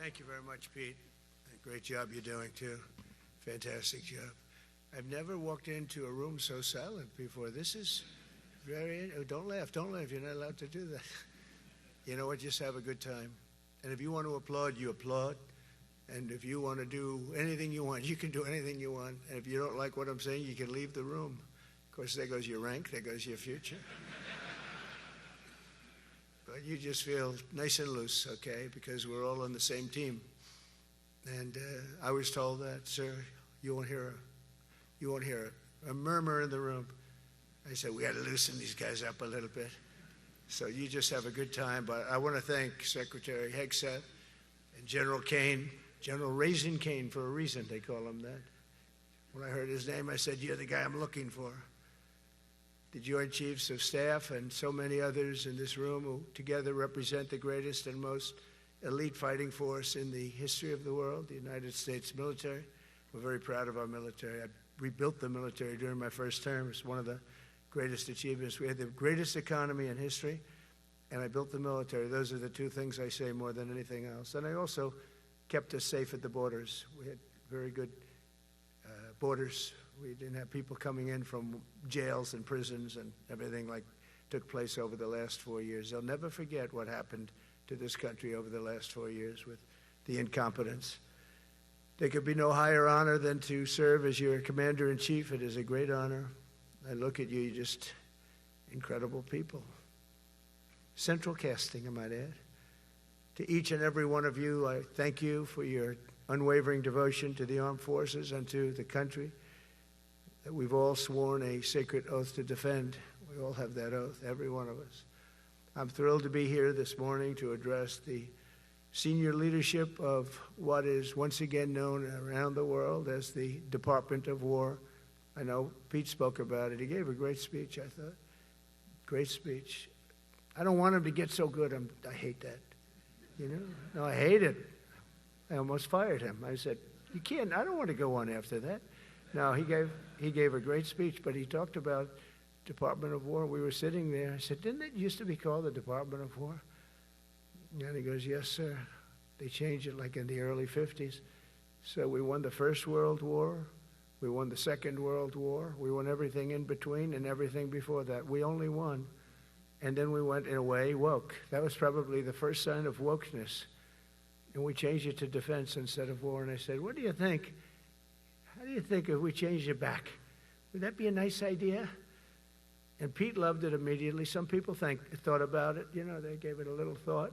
Thank you very much, Pete. Great job you're doing, too. Fantastic job. I've never walked into a room so silent before. This is very... Oh, don't laugh. Don't laugh. You're not allowed to do that. You know what? Just have a good time. And if you want to applaud, you applaud. And if you want to do anything you want, you can do anything you want. And if you don't like what I'm saying, you can leave the room. Of course, there goes your rank. There goes your future. But you just feel nice and loose, okay, because we're all on the same team. And I was told that, sir, you won't hear a murmur in the room. I said, we got to loosen these guys up a little bit. So you just have a good time. But I want to thank Secretary Hegseth and General Kane, General Raisin Kane for a reason, they call him that. When I heard his name, I said, you're the guy I'm looking for. The Joint Chiefs of Staff and so many others in this room who together represent the greatest and most elite fighting force in the history of the world, the United States military. We're very proud of our military. I rebuilt the military during my first term. It's one of the greatest achievements. We had the greatest economy in history, and I built the military. Those are the two things I say more than anything else. And I also kept us safe at the borders. We had very good borders. We didn't have people coming in from jails and prisons and everything like took place over the last 4 years. They'll never forget what happened to this country over the last 4 years with the incompetence. There could be no higher honor than to serve as your commander-in-chief. It is a great honor. I look at you, you're just incredible people. Central casting, I might add. To each and every one of you, I thank you for your unwavering devotion to the armed forces and to the country that we've all sworn a sacred oath to defend. We all have that oath, every one of us. I'm thrilled to be here this morning to address the senior leadership of what is once again known around the world as the Department of War. I know Pete spoke about it. He gave a great speech, I thought. Great speech. I don't want him to get so good. I hate that. You know? No, I hate it. I almost fired him. I said, you can't, I don't want to go on after that. No, he gave a great speech, but he talked about Department of War. We were sitting there. I said, didn't it used to be called the Department of War? And he goes, yes, sir. They changed it like in the early 50s. So we won the First World War. We won the Second World War. We won everything in between and everything before that. We only won. And then we went, in a way, woke. That was probably the first sign of wokeness. And we changed it to defense instead of war. And I said, what do you think? How do you think if we changed it back? Would that be a nice idea? And Pete loved it immediately. Some people thought about it. You know, they gave it a little thought.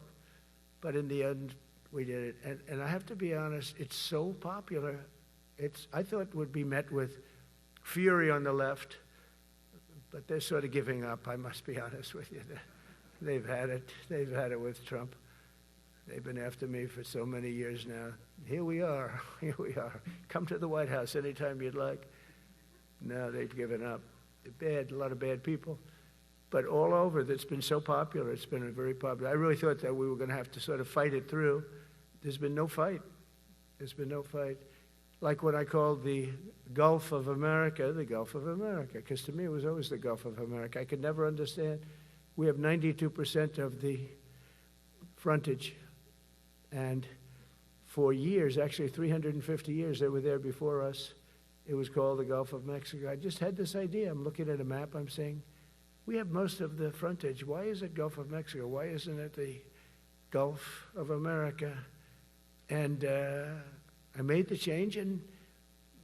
But in the end, we did it. And I have to be honest, it's so popular. I thought it would be met with fury on the left. But they're sort of giving up, I must be honest with you. They've had it. They've had it with Trump. They've been after me for so many years now. Here we are. Here we are. Come to the White House anytime you'd like. No, they've given up. They're bad, a lot of bad people. But all over, that's been so popular. It's been very popular. I really thought that we were going to have to sort of fight it through. There's been no fight. There's been no fight. Like what I called the Gulf of America, the Gulf of America, because to me it was always the Gulf of America. I could never understand. We have 92% of the frontage. And for years, actually 350 years, they were there before us. It was called the Gulf of Mexico. I just had this idea. I'm looking at a map. I'm saying, we have most of the frontage. Why is it Gulf of Mexico? Why isn't it the Gulf of America? And I made the change, and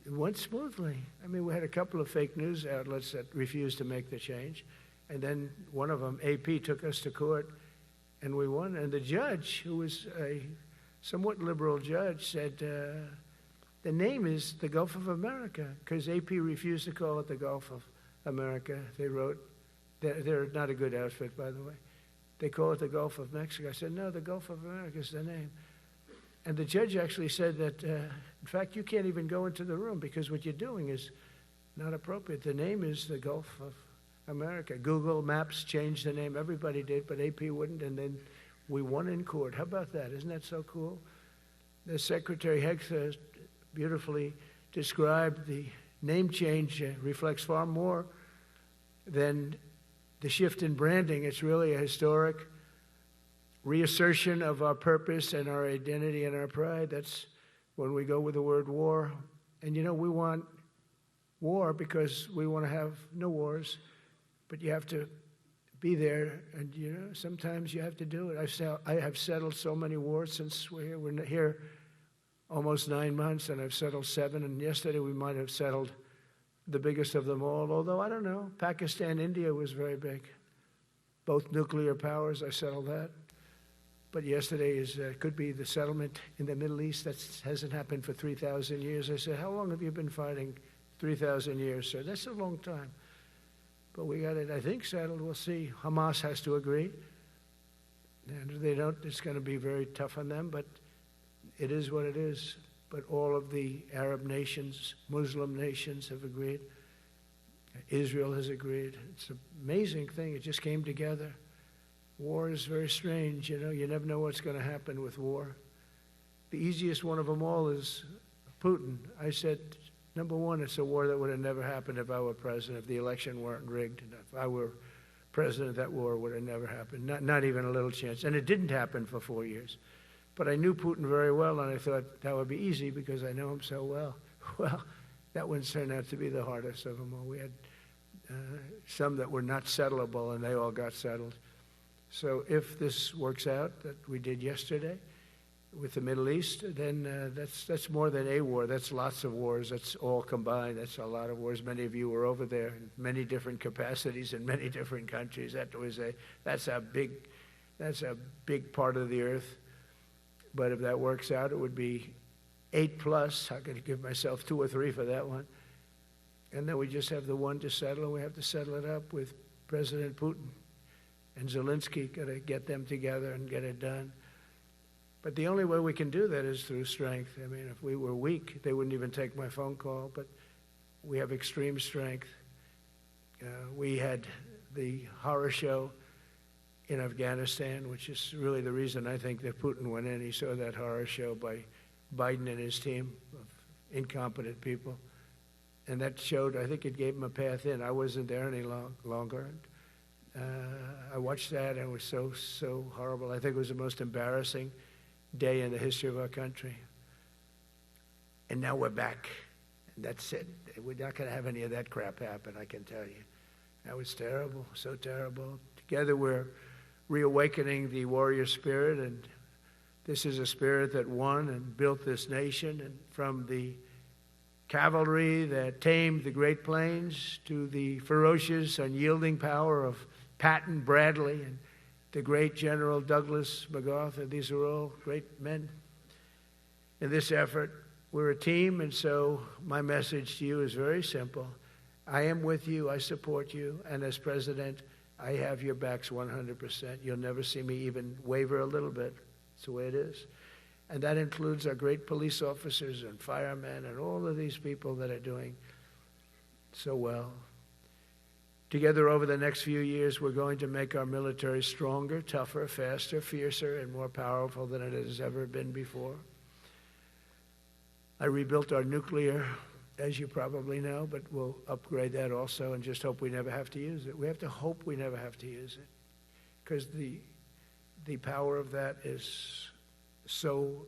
it went smoothly. I mean, we had a couple of fake news outlets that refused to make the change. And then one of them, AP, took us to court, and we won. And the judge, who was a somewhat liberal judge, said, the name is the Gulf of America, because AP refused to call it the Gulf of America. They wrote, they're not a good outfit, by the way. They call it the Gulf of Mexico. I said, no, the Gulf of America is the name. And the judge actually said that, in fact, you can't even go into the room because what you're doing is not appropriate. The name is the Gulf of America. Google Maps changed the name. Everybody did, but AP wouldn't, and then we won in court. How about that? Isn't that so cool? The Secretary Hegseth beautifully described the name change reflects far more than the shift in branding. It's really a historic reassertion of our purpose and our identity and our pride. That's when we go with the word war. And we want war because we want to have no wars, but you have to be there, and sometimes you have to do it. I have settled so many wars since we're here almost 9 months, and I've settled 7, and yesterday we might have settled the biggest of them all, although I don't know. Pakistan, India was very big. Both nuclear powers, I settled that. But yesterday could be the settlement in the Middle East. That hasn't happened for 3,000 years. I said, how long have you been fighting? 3,000 years, sir. That's a long time. But we got it, I think, settled. We'll see. Hamas has to agree. And if they don't, it's going to be very tough on them, but it is what it is. But all of the Arab nations, Muslim nations have agreed. Israel has agreed. It's an amazing thing. It just came together. War is very strange. You never know what's going to happen with war. The easiest one of them all is Putin. I said, number one, it's a war that would have never happened if I were president, if the election weren't rigged. If I were president, that war would have never happened, not even a little chance. And it didn't happen for 4 years. But I knew Putin very well, and I thought that would be easy because I know him so well. Well, that one turned out to be the hardest of them all. We had some that were not settleable, and they all got settled. So if this works out, that we did yesterday, with the Middle East, then that's more than a war. That's lots of wars. That's all combined. That's a lot of wars. Many of you were over there in many different capacities in many different countries. That's a big part of the earth. But if that works out, it would be 8+. I'm going to give myself 2 or 3 for that one. And then we just have the one to settle, and we have to settle it up with President Putin and Zelensky. Got to get them together and get it done. But the only way we can do that is through strength. I mean, if we were weak, they wouldn't even take my phone call. But we have extreme strength. We had the horror show in Afghanistan, which is really the reason I think that Putin went in. He saw that horror show by Biden and his team of incompetent people. And that showed, I think it gave him a path in. I wasn't there any longer. I watched that, and it was so horrible. I think it was the most embarrassing day in the history of our country. And now we're back. And that's it. We're not going to have any of that crap happen, I can tell you. That was terrible, so terrible. Together we're reawakening the warrior spirit, and this is a spirit that won and built this nation. And from the cavalry that tamed the Great Plains to the ferocious, unyielding power of Patton, Bradley, and the great General Douglas MacArthur. These are all great men. In this effort, we're a team, and so my message to you is very simple. I am with you, I support you, and as president, I have your backs 100%. You'll never see me even waver a little bit. It's the way it is. And that includes our great police officers and firemen and all of these people that are doing so well. Together over the next few years, we're going to make our military stronger, tougher, faster, fiercer, and more powerful than it has ever been before. I rebuilt our nuclear, as you probably know, but we'll upgrade that also and just hope we never have to use it. We have to hope we never have to use it, because the power of that is so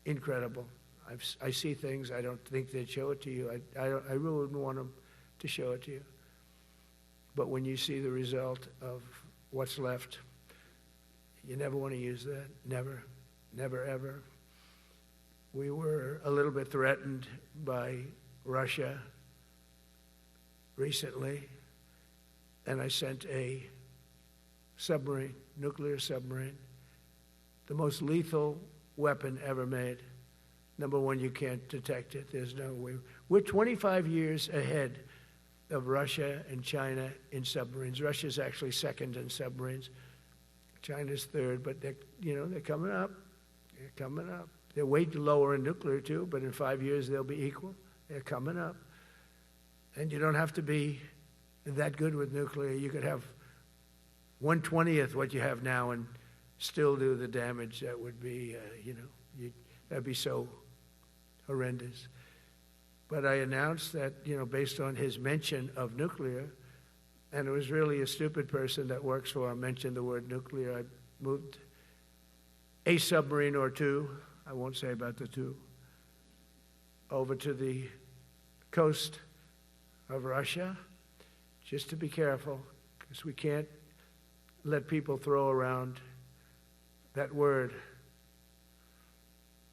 incredible. I see things, I don't think they'd show it to you. I really wouldn't want them to show it to you. But when you see the result of what's left, you never want to use that. Never, never, ever. We were a little bit threatened by Russia recently, and I sent a submarine, nuclear submarine, the most lethal weapon ever made. Number one, you can't detect it. There's no way. We're 25 years ahead of Russia and China in submarines. Russia's actually second in submarines. China's third, but they're coming up. They're coming up. They're way lower in nuclear too, but in 5 years they'll be equal. They're coming up. And you don't have to be that good with nuclear. You could have 1/20th what you have now and still do the damage that would be, that'd be so horrendous. But I announced that, based on his mention of nuclear, and it was really a stupid person that works for him mentioned the word nuclear, I moved a submarine or two, I won't say about the two, over to the coast of Russia, just to be careful, because we can't let people throw around that word.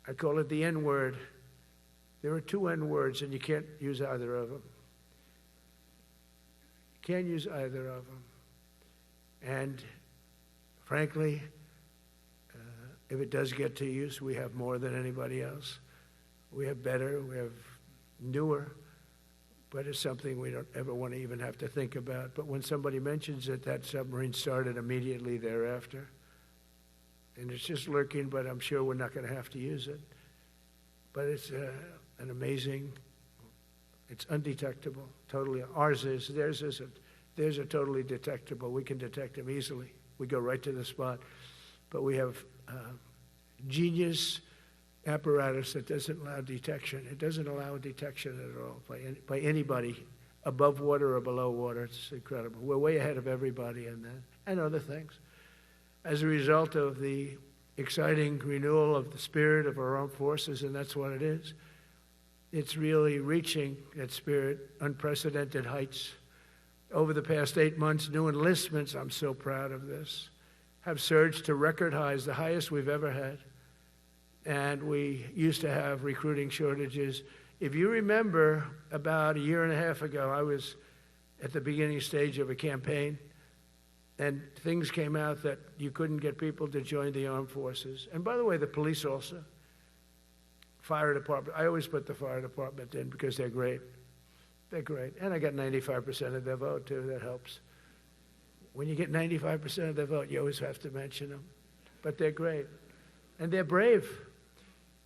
I call it the N-word. There are two N-words, and you can't use either of them. You can't use either of them. And frankly, if it does get to use, we have more than anybody else. We have better, we have newer, but it's something we don't ever want to even have to think about. But when somebody mentions it, that submarine started immediately thereafter. And it's just lurking, but I'm sure we're not going to have to use it. But it's an amazing, it's undetectable, totally. Ours is, theirs isn't. Theirs are totally detectable. We can detect them easily. We go right to the spot. But we have genius apparatus that doesn't allow detection. It doesn't allow detection at all by anybody above water or below water. It's incredible. We're way ahead of everybody in that and other things. As a result of the exciting renewal of the spirit of our armed forces, and that's what it is. It's really reaching that spirit, unprecedented heights. Over the past 8 months, new enlistments, I'm so proud of this, have surged to record highs, the highest we've ever had. And we used to have recruiting shortages. If you remember, about a year and a half ago, I was at the beginning stage of a campaign, and things came out that you couldn't get people to join the armed forces. And by the way, the police also. Fire department. I always put the fire department in because they're great. They're great. And I got 95% of their vote, too. That helps. When you get 95% of their vote, you always have to mention them. But they're great. And they're brave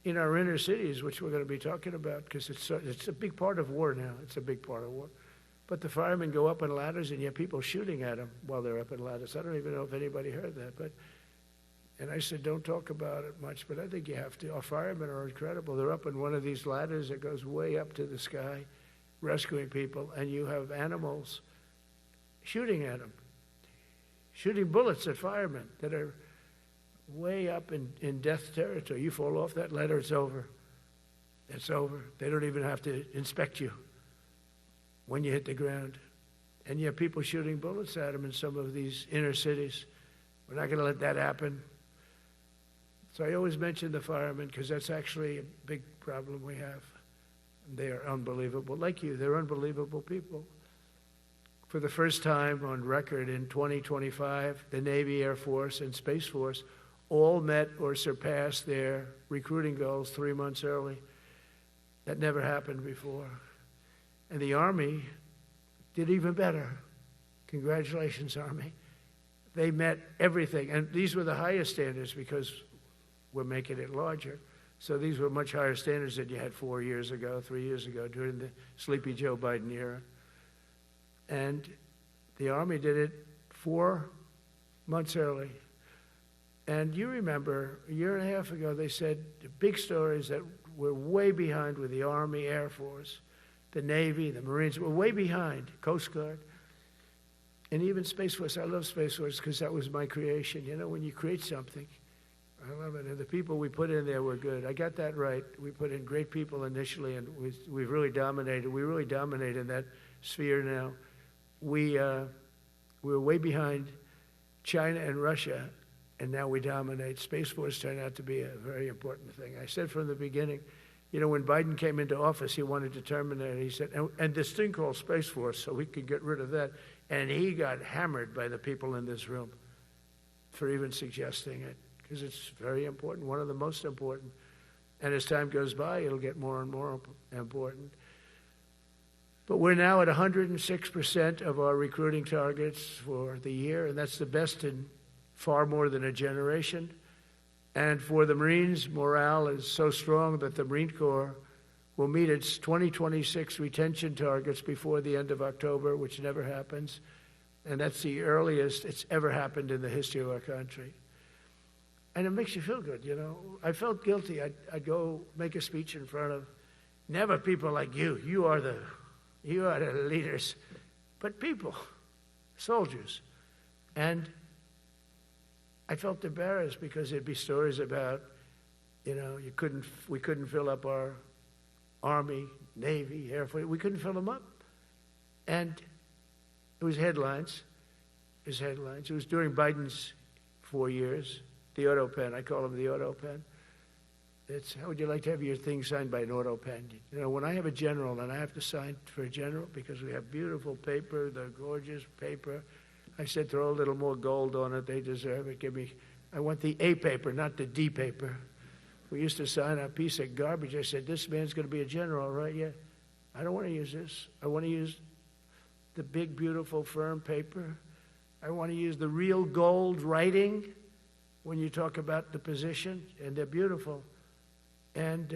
in our inner cities, which we're going to be talking about, because it's a big part of war now. It's a big part of war. But the firemen go up in ladders, and you have people shooting at them while they're up in ladders. I don't even know if anybody heard that. And I said, don't talk about it much, but I think you have to. Our firemen are incredible. They're up in one of these ladders that goes way up to the sky, rescuing people, and you have animals shooting at them, shooting bullets at firemen that are way up in death territory. You fall off that ladder, it's over. It's over. They don't even have to inspect you when you hit the ground. And you have people shooting bullets at them in some of these inner cities. We're not going to let that happen. So I always mention the firemen because that's actually a big problem we have. They are unbelievable. Like you, they're unbelievable people. For the first time on record in 2025, the Navy, Air Force, and Space Force all met or surpassed their recruiting goals 3 months early. That never happened before. And the Army did even better. Congratulations, Army. They met everything. And these were the highest standards because we're making it larger. So these were much higher standards than you had 4 years ago, 3 years ago, during the sleepy Joe Biden era. And the Army did it 4 months early. And you remember, a year and a half ago, they said the big stories that we're way behind with the Army, Air Force, the Navy, the Marines. We're way behind, Coast Guard. And even Space Force. I love Space Force because that was my creation. You know, when you create something, I love it. And the people we put in there were good. I got that right. We put in great people initially, and we've really dominated. We really dominate in that sphere now. We're way behind China and Russia, and now we dominate. Space Force turned out to be a very important thing. I said from the beginning, you know, when Biden came into office, he wanted to terminate it. He said, and this thing called Space Force, so we could get rid of that. And he got hammered by the people in this room for even suggesting it, because it's very important, one of the most important. And as time goes by, it'll get more and more important. But we're now at 106% of our recruiting targets for the year, and that's the best in far more than a generation. And for the Marines, morale is so strong that the Marine Corps will meet its 2026 retention targets before the end of October, which never happens. And that's the earliest it's ever happened in the history of our country. And it makes you feel good, you know. I felt guilty. I'd go make a speech in front of never people like you. You are the leaders, but people, soldiers. And I felt embarrassed because there'd be stories about, we couldn't fill up our Army, Navy, Air Force. We couldn't fill them up. And it was headlines. It was during Biden's 4 years. The auto pen, I call him the auto pen. It's, how would you like to have your thing signed by an auto pen? When I have a general and I have to sign for a general because we have beautiful paper, the gorgeous paper, I said throw a little more gold on it. They deserve it. I want the A paper, not the D paper. We used to sign a piece of garbage. I said, this man's going to be a general, right? Yeah. I don't want to use this. I want to use the big, beautiful, firm paper. I want to use the real gold writing when you talk about the position, and they're beautiful. And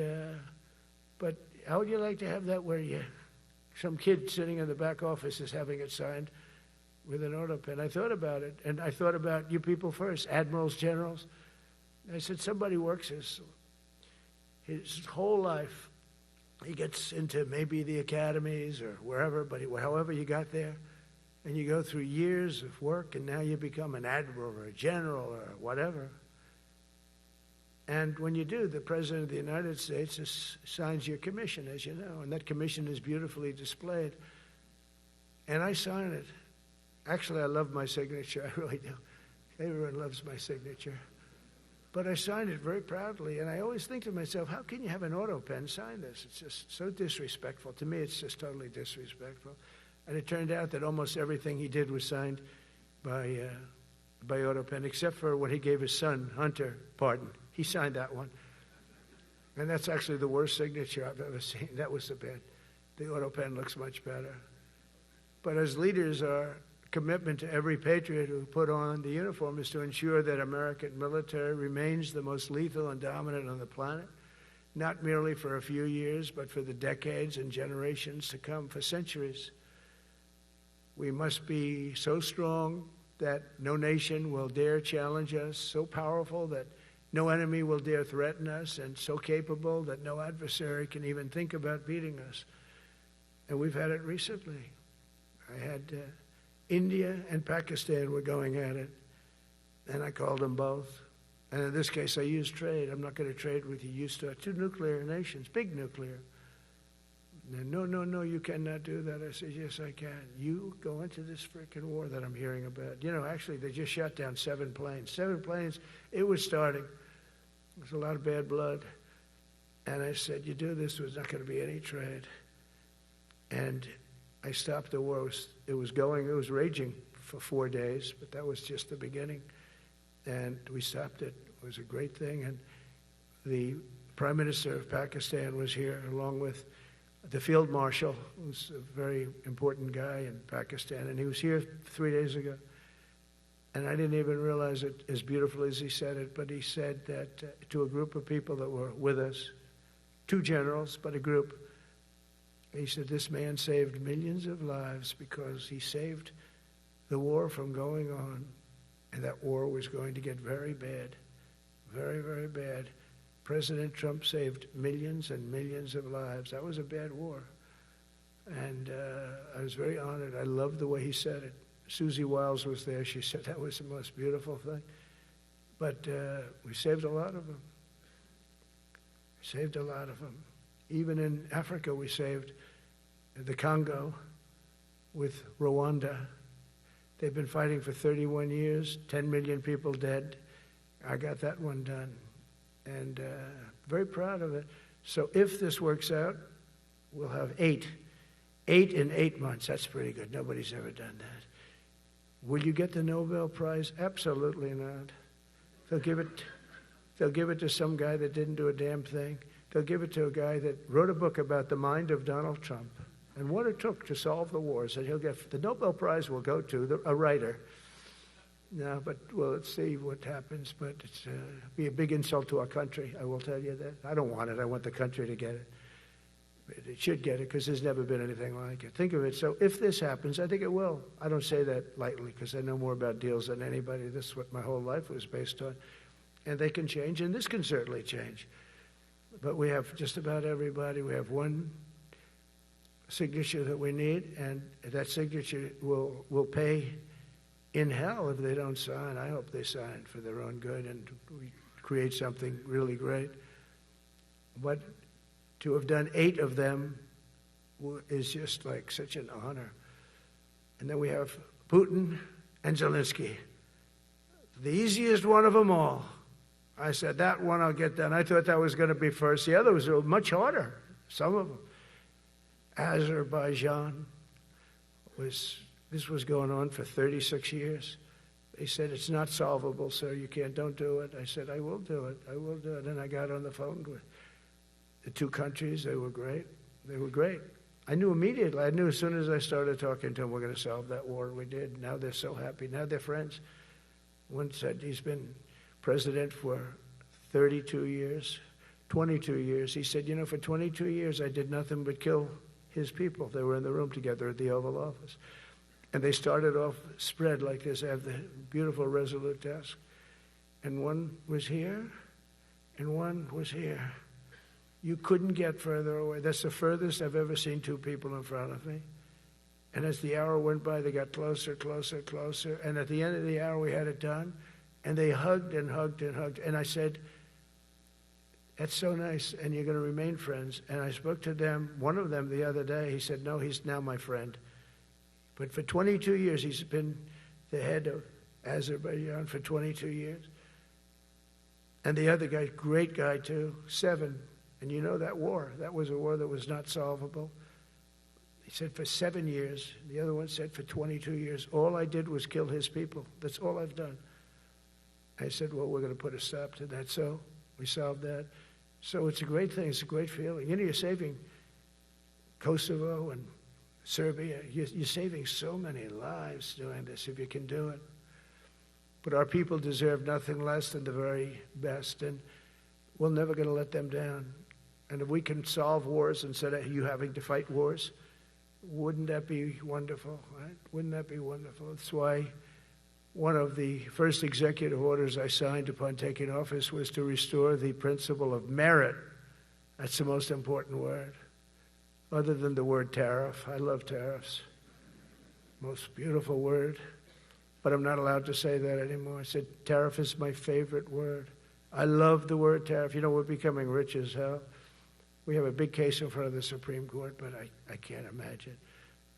but how would you like to have that where some kid sitting in the back office is having it signed with an auto pen? I thought about it, and I thought about you people first, admirals, generals. I said, somebody works his whole life. He gets into maybe the academies or wherever, but however you got there, and you go through years of work, and now you become an admiral or a general or whatever. And when you do, the President of the United States signs your commission, as you know, and that commission is beautifully displayed. And I sign it. Actually, I love my signature. I really do. Everyone loves my signature. But I signed it very proudly, and I always think to myself, how can you have an auto pen sign this? It's just so disrespectful. To me, it's just totally disrespectful. And it turned out that almost everything he did was signed by auto pen, except for when he gave his son, Hunter, pardon. He signed that one. And that's actually the worst signature I've ever seen. That was the bad. The auto pen looks much better. But as leaders, our commitment to every patriot who put on the uniform is to ensure that American military remains the most lethal and dominant on the planet, not merely for a few years, but for the decades and generations to come, for centuries. We must be so strong that no nation will dare challenge us, so powerful that no enemy will dare threaten us, and so capable that no adversary can even think about beating us. And we've had it recently. I had India and Pakistan were going at it, and I called them both. And in this case, I used trade. I'm not going to trade with you. Used to two nuclear nations, big nuclear. And no, you cannot do that. I said, yes, I can. You go into this freaking war that I'm hearing about. Actually, they just shot down 7 planes. 7 planes, it was starting. There's a lot of bad blood. And I said, you do this, there's not going to be any trade. And I stopped the war. It was raging for 4 days, but that was just the beginning. And we stopped it. It was a great thing. And the Prime Minister of Pakistan was here, along with the Field Marshal, who's a very important guy in Pakistan. And he was here 3 days ago. And I didn't even realize it as beautiful as he said it, but he said that to a group of people that were with us, 2 generals, but a group, he said, this man saved millions of lives because he saved the war from going on, and that war was going to get very bad, very, very bad. President Trump saved millions and millions of lives. That was a bad war. And I was very honored. I loved the way he said it. Susie Wiles was there. She said that was the most beautiful thing. But we saved a lot of them. Saved a lot of them. Even in Africa, we saved the Congo with Rwanda. They've been fighting for 31 years, 10 million people dead. I got that one done. And very proud of it. So if this works out, we'll have 8 in 8 months. That's pretty good. Nobody's ever done that. Will you get the Nobel Prize? Absolutely not. They'll give it to some guy that didn't do a damn thing. They'll give it to a guy that wrote a book about the mind of Donald Trump and what it took to solve the wars. And he'll get the Nobel Prize will go to a writer. No, but let's see what happens. But it's be a big insult to our country. I will tell you that. I don't want it. I want the country to get it. But it should get it because there's never been anything like it. Think of it. So if this happens, I think it will. I don't say that lightly because I know more about deals than anybody. This is what my whole life was based on. And they can change, and this can certainly change. But we have just about everybody. We have one signature that we need, and that signature will pay in hell if they don't sign. I hope they sign for their own good and we create something really great. But to have done 8 of them is just like such an honor. And then we have Putin and Zelensky. The easiest one of them all. I said, that one I'll get done. I thought that was going to be first. The others were much harder, some of them. Azerbaijan this was going on for 36 years. They said, it's not solvable, sir. Don't do it. I said, I will do it. I will do it. And I got on the phone with the 2 countries. They were great. They were great. I knew immediately. I knew as soon as I started talking to them, we're going to solve that war. We did. Now they're so happy. Now they're friends. One said he's been president for 32 years, 22 years. He said, for 22 years, I did nothing but kill his people. They were in the room together at the Oval Office. And they started off spread like this. I have the beautiful Resolute desk. And one was here, and one was here. You couldn't get further away. That's the furthest I've ever seen 2 people in front of me. And as the hour went by, they got closer, closer, closer. And at the end of the hour, we had it done. And they hugged and hugged and hugged. And I said, that's so nice, and you're going to remain friends. And I spoke to them, one of them the other day. He said, no, he's now my friend. But for 22 years, he's been the head of Azerbaijan for 22 years. And the other guy, great guy too, 7. And you know that war, that was a war that was not solvable. He said for 7 years. The other one said for 22 years. All I did was kill his people. That's all I've done. I said, well, we're going to put a stop to that. So we solved that. So it's a great thing. It's a great feeling. You're saving Kosovo and Serbia. You're saving so many lives doing this if you can do it. But our people deserve nothing less than the very best, and we're never going to let them down. And if we can solve wars instead of you having to fight wars, wouldn't that be wonderful, right? Wouldn't that be wonderful? That's why one of the first executive orders I signed upon taking office was to restore the principle of merit. That's the most important word, other than the word tariff. I love tariffs. Most beautiful word. But I'm not allowed to say that anymore. I said tariff is my favorite word. I love the word tariff. We're becoming rich as hell. We have a big case in front of the Supreme Court, but I can't imagine.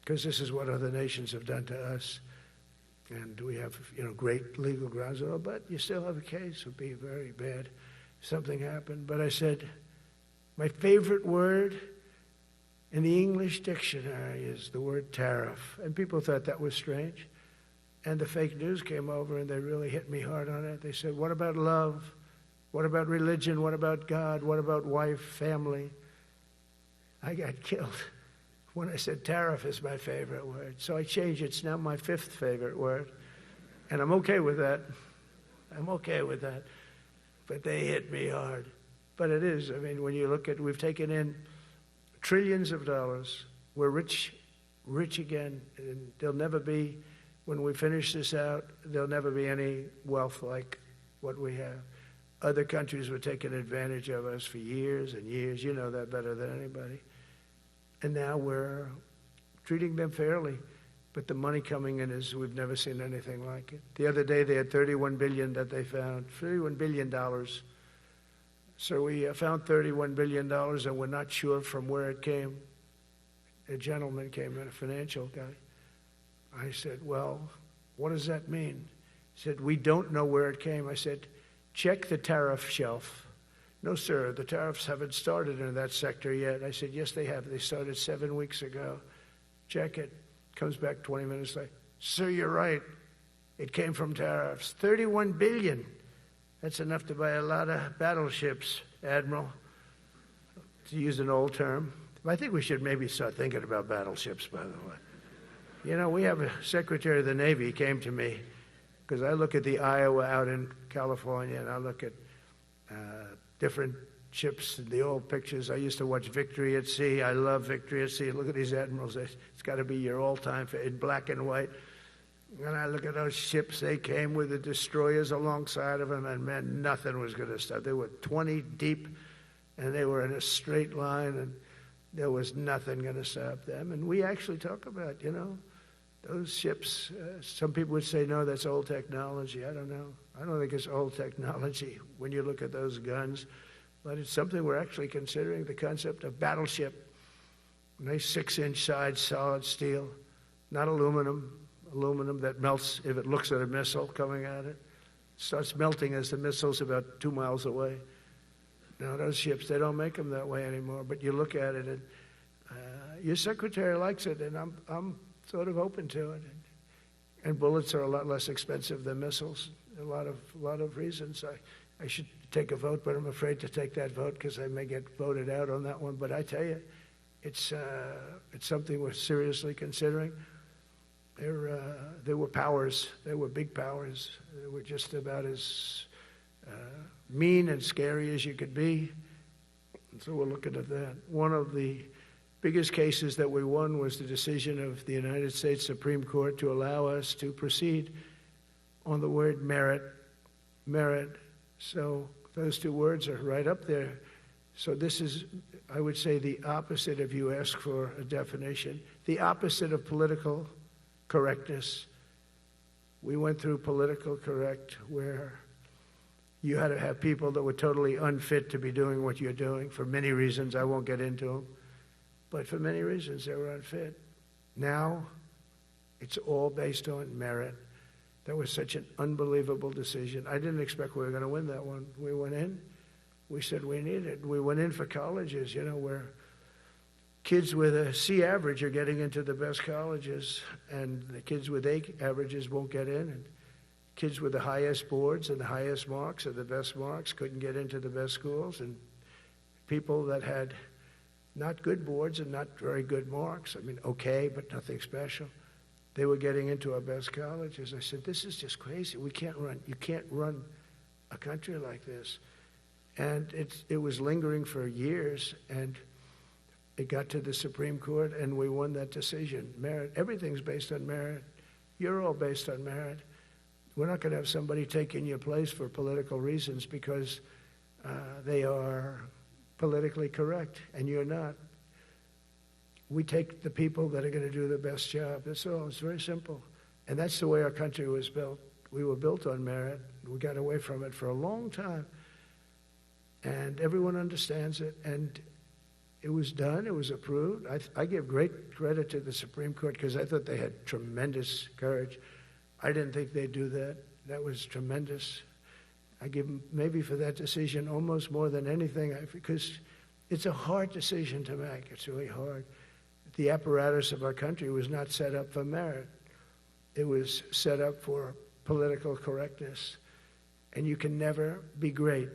Because this is what other nations have done to us. And we have, great legal grounds and all, but you still have a case. It would be very bad if something happened. But I said, my favorite word in the English dictionary is the word tariff. And people thought that was strange. And the fake news came over and they really hit me hard on it. They said, what about love? What about religion? What about God? What about wife, family? I got killed when I said tariff is my favorite word. So I changed it. It's now my 5th favorite word. And I'm okay with that. I'm okay with that. But they hit me hard. But it is. When you look at, we've taken in trillions of dollars. We're rich again. And there'll never be, when we finish this out, there'll never be any wealth like what we have. Other countries were taking advantage of us for years and years. You know that better than anybody. And now we're treating them fairly. But the money coming in is, we've never seen anything like it. The other day they had $31 billion that they found, $31 billion. So we found $31 billion and we're not sure from where it came. A gentleman came in, a financial guy. I said, well, what does that mean? He said, we don't know where it came. I said, check the tariff shelf. No, sir, the tariffs haven't started in that sector yet. I said, yes, they have. They started 7 weeks ago. Check it. Comes back 20 minutes later. Sir, you're right. It came from tariffs. $31 billion. That's enough to buy a lot of battleships, Admiral, to use an old term. I think we should maybe start thinking about battleships, by the way. We have a Secretary of the Navy came to me because I look at the Iowa out in California and I look at different ships and the old pictures. I used to watch Victory at Sea. I love Victory at Sea. Look at these admirals. It's got to be your all-time in black and white. And I look at those ships. They came with the destroyers alongside of them, and man, nothing was going to stop. They were 20 deep, and they were in a straight line, and there was nothing going to stop them. And we actually talk about, Those ships, some people would say, no, that's old technology. I don't know. I don't think it's old technology when you look at those guns, but it's something we're actually considering, the concept of battleship. Nice 6-inch sides, solid steel, not aluminum that melts if it looks at a missile coming at it. It starts melting as the missile's about 2 miles away. Now, those ships, they don't make them that way anymore, but you look at it, and your secretary likes it, and I'm sort of open to it. And bullets are a lot less expensive than missiles. A lot of reasons. I should take a vote, but I'm afraid to take that vote because I may get voted out on that one. But I tell you, it's something we're seriously considering. There were powers. There were big powers. They were just about as mean and scary as you could be. And so we're looking at that. One of the biggest cases that we won was the decision of the United States Supreme Court to allow us to proceed on the word merit. So those two words are right up there. So this is, I would say, the opposite, if you ask for a definition, the opposite of political correctness. We went through political correct, where you had to have people that were totally unfit to be doing what you're doing for many reasons. I won't get into them. But for many reasons, they were unfit. Now, it's all based on merit. That was such an unbelievable decision. I didn't expect we were going to win that one. We went in. We said we needed it. We went in for colleges, where kids with a C average are getting into the best colleges, and the kids with A averages won't get in, and kids with the highest boards and the highest marks or the best marks couldn't get into the best schools, and people that had not good boards and not very good marks, okay, but nothing special, they were getting into our best colleges. I said, this is just crazy. You can't run a country like this. And it was lingering for years, and it got to the Supreme Court, and we won that decision. Merit, everything's based on merit. You're all based on merit. We're not going to have somebody taking your place for political reasons because they are politically correct, and you're not. We take the people that are going to do the best job. That's all. It's very simple. And that's the way our country was built. We were built on merit. We got away from it for a long time. And everyone understands it. And it was done. It was approved. I give great credit to the Supreme Court because I thought they had tremendous courage. I didn't think they'd do that. That was tremendous. I give them maybe for that decision almost more than anything because it's a hard decision to make. It's really hard. The apparatus of our country was not set up for merit. It was set up for political correctness. And you can never be great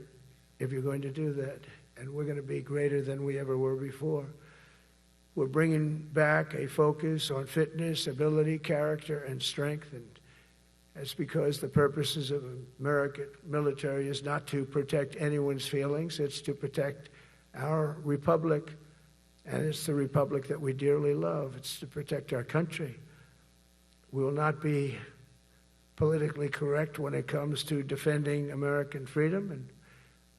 if you're going to do that. And we're going to be greater than we ever were before. We're bringing back a focus on fitness, ability, character, and strength. And that's because the purposes of American military is not to protect anyone's feelings. It's to protect our republic. And it's the republic that we dearly love. It's to protect our country. We will not be politically correct when it comes to defending American freedom, and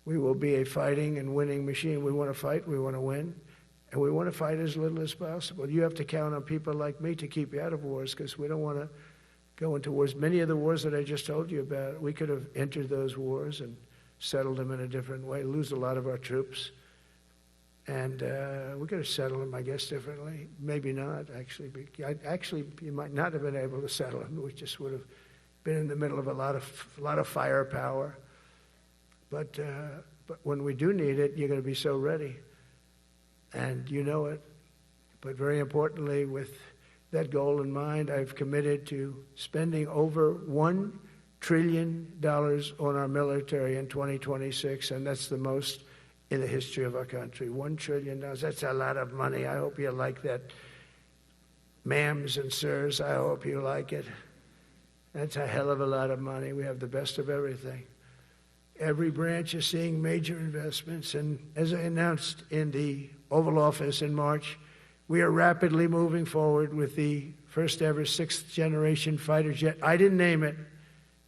we will be a fighting and winning machine. We want to fight, we want to win, and we want to fight as little as possible. You have to count on people like me to keep you out of wars because we don't want to go into wars. Many of the wars that I just told you about, we could have entered those wars and settled them in a different way, lose a lot of our troops. And we could have settled them, I guess, differently. Maybe not, actually. Actually, you might not have been able to settle them. We just would have been in the middle of a lot of firepower. But when we do need it, you're going to be so ready. And you know it. But very importantly, with that goal in mind, I've committed to spending over $1 trillion on our military in 2026, and that's the most in the history of our country. $1 trillion. That's a lot of money. I hope you like that. Ma'ams and sirs, I hope you like it. That's a hell of a lot of money. We have the best of everything. Every branch is seeing major investments. And as I announced in the Oval Office in March, we are rapidly moving forward with the first ever 6th generation fighter jet. I didn't name it.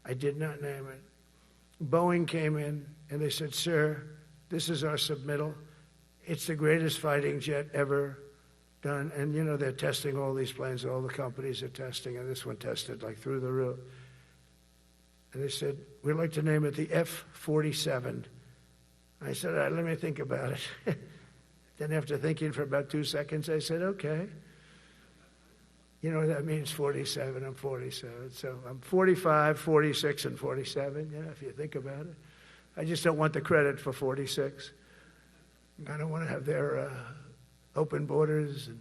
I did not name it. Boeing came in and they said, sir, this is our submittal. It's the greatest fighting jet ever done. And, you know, they're testing all these planes. All the companies are testing, and this one tested like through the roof. And they said, we'd like to name it the F-47. I said, all right, let me think about it. Then after thinking for about 2 seconds, I said, okay. You know what that means, 47, I'm 47. So I'm 45, 46, and 47, you know, if you think about it. I just don't want the credit for 46. I don't want to have their open borders and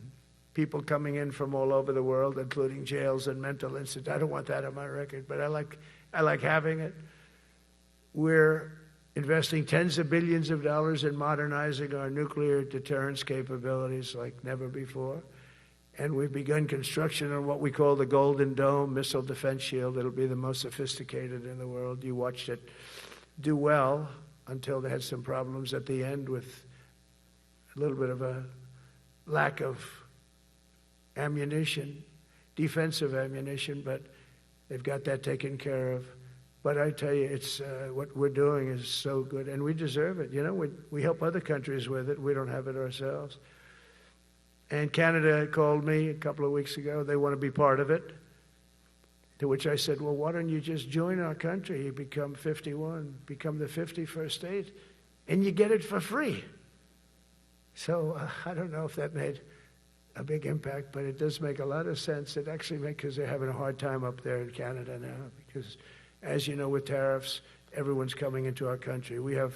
people coming in from all over the world, including jails and mental institutes. I don't want that on my record, but I like having it. We're investing tens of billions of dollars in modernizing our nuclear deterrence capabilities like never before. And we've begun construction on what we call the Golden Dome missile defense shield. It'll be the most sophisticated in the world. You watched it do well until they had some problems at the end with a little bit of a lack of ammunition, defensive ammunition, but they've got that taken care of. But I tell you, it's what we're doing is so good, and we deserve it. You know, we help other countries with it. We don't have it ourselves. And Canada called me a couple of weeks ago. They want to be part of it. To which I said, well, why don't you just join our country? You become 51, become the 51st state, and you get it for free. So I don't know if that made a big impact, but it does make a lot of sense. It actually makes, because they're having a hard time up there in Canada now, because as you know, with tariffs, everyone's coming into our country. We have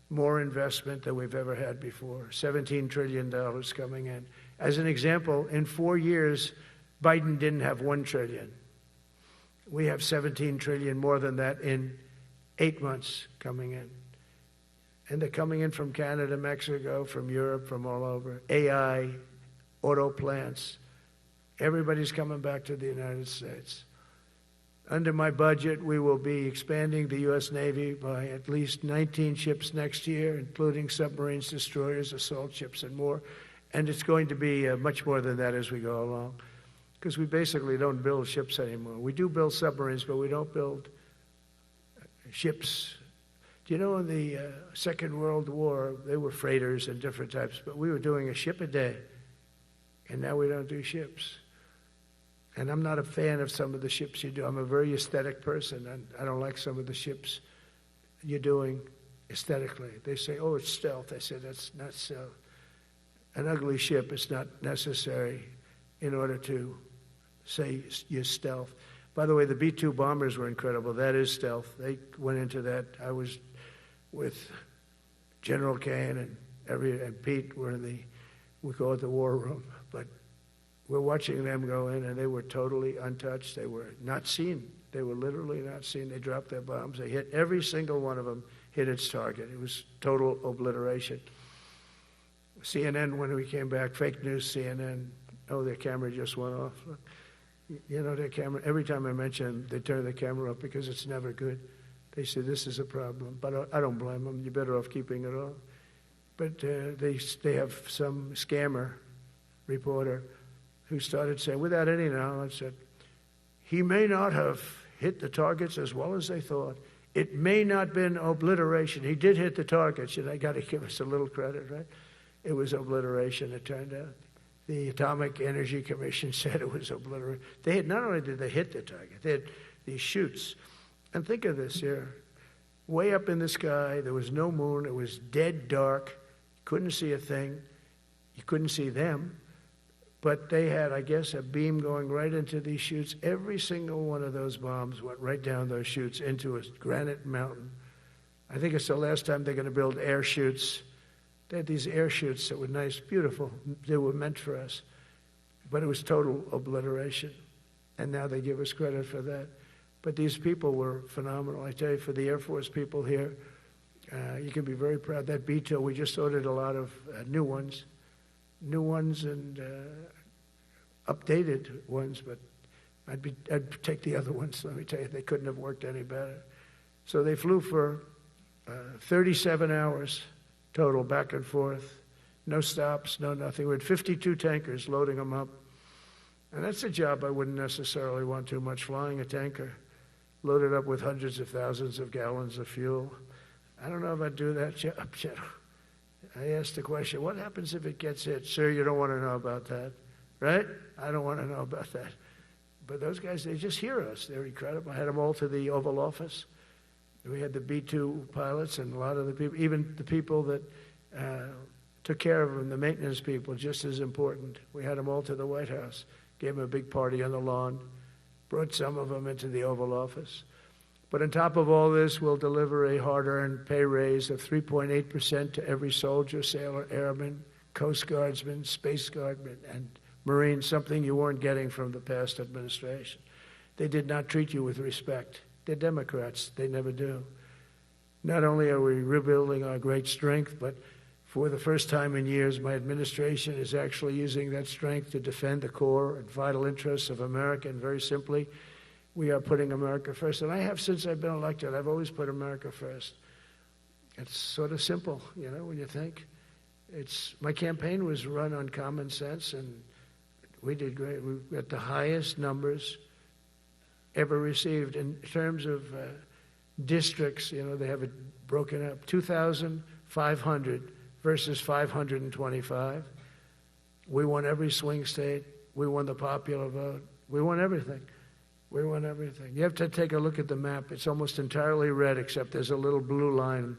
more investment than we've ever had before, $17 trillion coming in. As an example, in 4 years, Biden didn't have $1 trillion. We have $17 trillion more than that in 8 months coming in. And they're coming in from Canada, Mexico, from Europe, from all over. AI, auto plants. Everybody's coming back to the United States. Under my budget, we will be expanding the U.S. Navy by at least 19 ships next year, including submarines, destroyers, assault ships, and more. And it's going to be much more than that as we go along, because we basically don't build ships anymore. We do build submarines, but we don't build ships. Do you know in the Second World War, they were freighters and different types, but we were doing a ship a day, and now we don't do ships. And I'm not a fan of some of the ships you do. I'm a very aesthetic person, and I don't like some of the ships you're doing aesthetically. They say, oh, it's stealth. I say, that's not stealth. An ugly ship is not necessary in order to say you're stealth. By the way, the B-2 bombers were incredible. That is stealth. They went into that. I was with General Kane and Pete were in we call it the war room, but we're watching them go in, and they were totally untouched. They were not seen. They were literally not seen. They dropped their bombs. They hit every single one of them, hit its target. It was total obliteration. CNN, when we came back, fake news CNN, oh, their camera just went off. You know, their camera, every time I mention they turn the camera off because it's never good. They say, this is a problem. But I don't blame them. You're better off keeping it off. But they have some scammer reporter who started saying, without any knowledge, that he may not have hit the targets as well as they thought. It may not have been obliteration. He did hit the targets, and they got to give us a little credit, right? It was obliteration, it turned out. The Atomic Energy Commission said it was obliteration. Not only did they hit the target, they had these chutes. And think of this here. Way up in the sky, there was no moon. It was dead dark. You couldn't see a thing. You couldn't see them. But they had, I guess, a beam going right into these chutes. Every single one of those bombs went right down those chutes into a granite mountain. I think it's the last time they're going to build air chutes. They had these air chutes that were nice, beautiful. They were meant for us. But it was total obliteration. And now they give us credit for that. But these people were phenomenal. I tell you, for the Air Force people here, you can be very proud. That B-2, we just ordered a lot of new ones and updated ones, but I'd take the other ones. Let me tell you, they couldn't have worked any better. So they flew for 37 hours total, back and forth, no stops, no nothing. We had 52 tankers loading them up. And that's a job I wouldn't necessarily want too much, flying a tanker, loaded up with hundreds of thousands of gallons of fuel. I don't know if I'd do that job. I asked the question, what happens if it gets hit? Sir, you don't want to know about that, right? I don't want to know about that. But those guys, they just hear us. They're incredible. I had them all to the Oval Office. We had the B-2 pilots and a lot of the people, even the people that took care of them, the maintenance people, just as important. We had them all to the White House, gave them a big party on the lawn, brought some of them into the Oval Office. But on top of all this, we'll deliver a hard-earned pay raise of 3.8% to every soldier, sailor, airman, Coast Guardsman, Space Guardman, and Marine, something you weren't getting from the past administration. They did not treat you with respect. They're Democrats. They never do. Not only are we rebuilding our great strength, but for the first time in years, my administration is actually using that strength to defend the core and vital interests of America. And very simply, we are putting America first. And I have since I've been elected. I've always put America first. It's sort of simple, you know, when you think. My campaign was run on common sense, and we did great. We got the highest numbers ever received in terms of districts. You know, they have it broken up, 2,500 versus 525. We won every swing state. We won the popular vote. We won everything. We won everything. You have to take a look at the map. It's almost entirely red, except there's a little blue line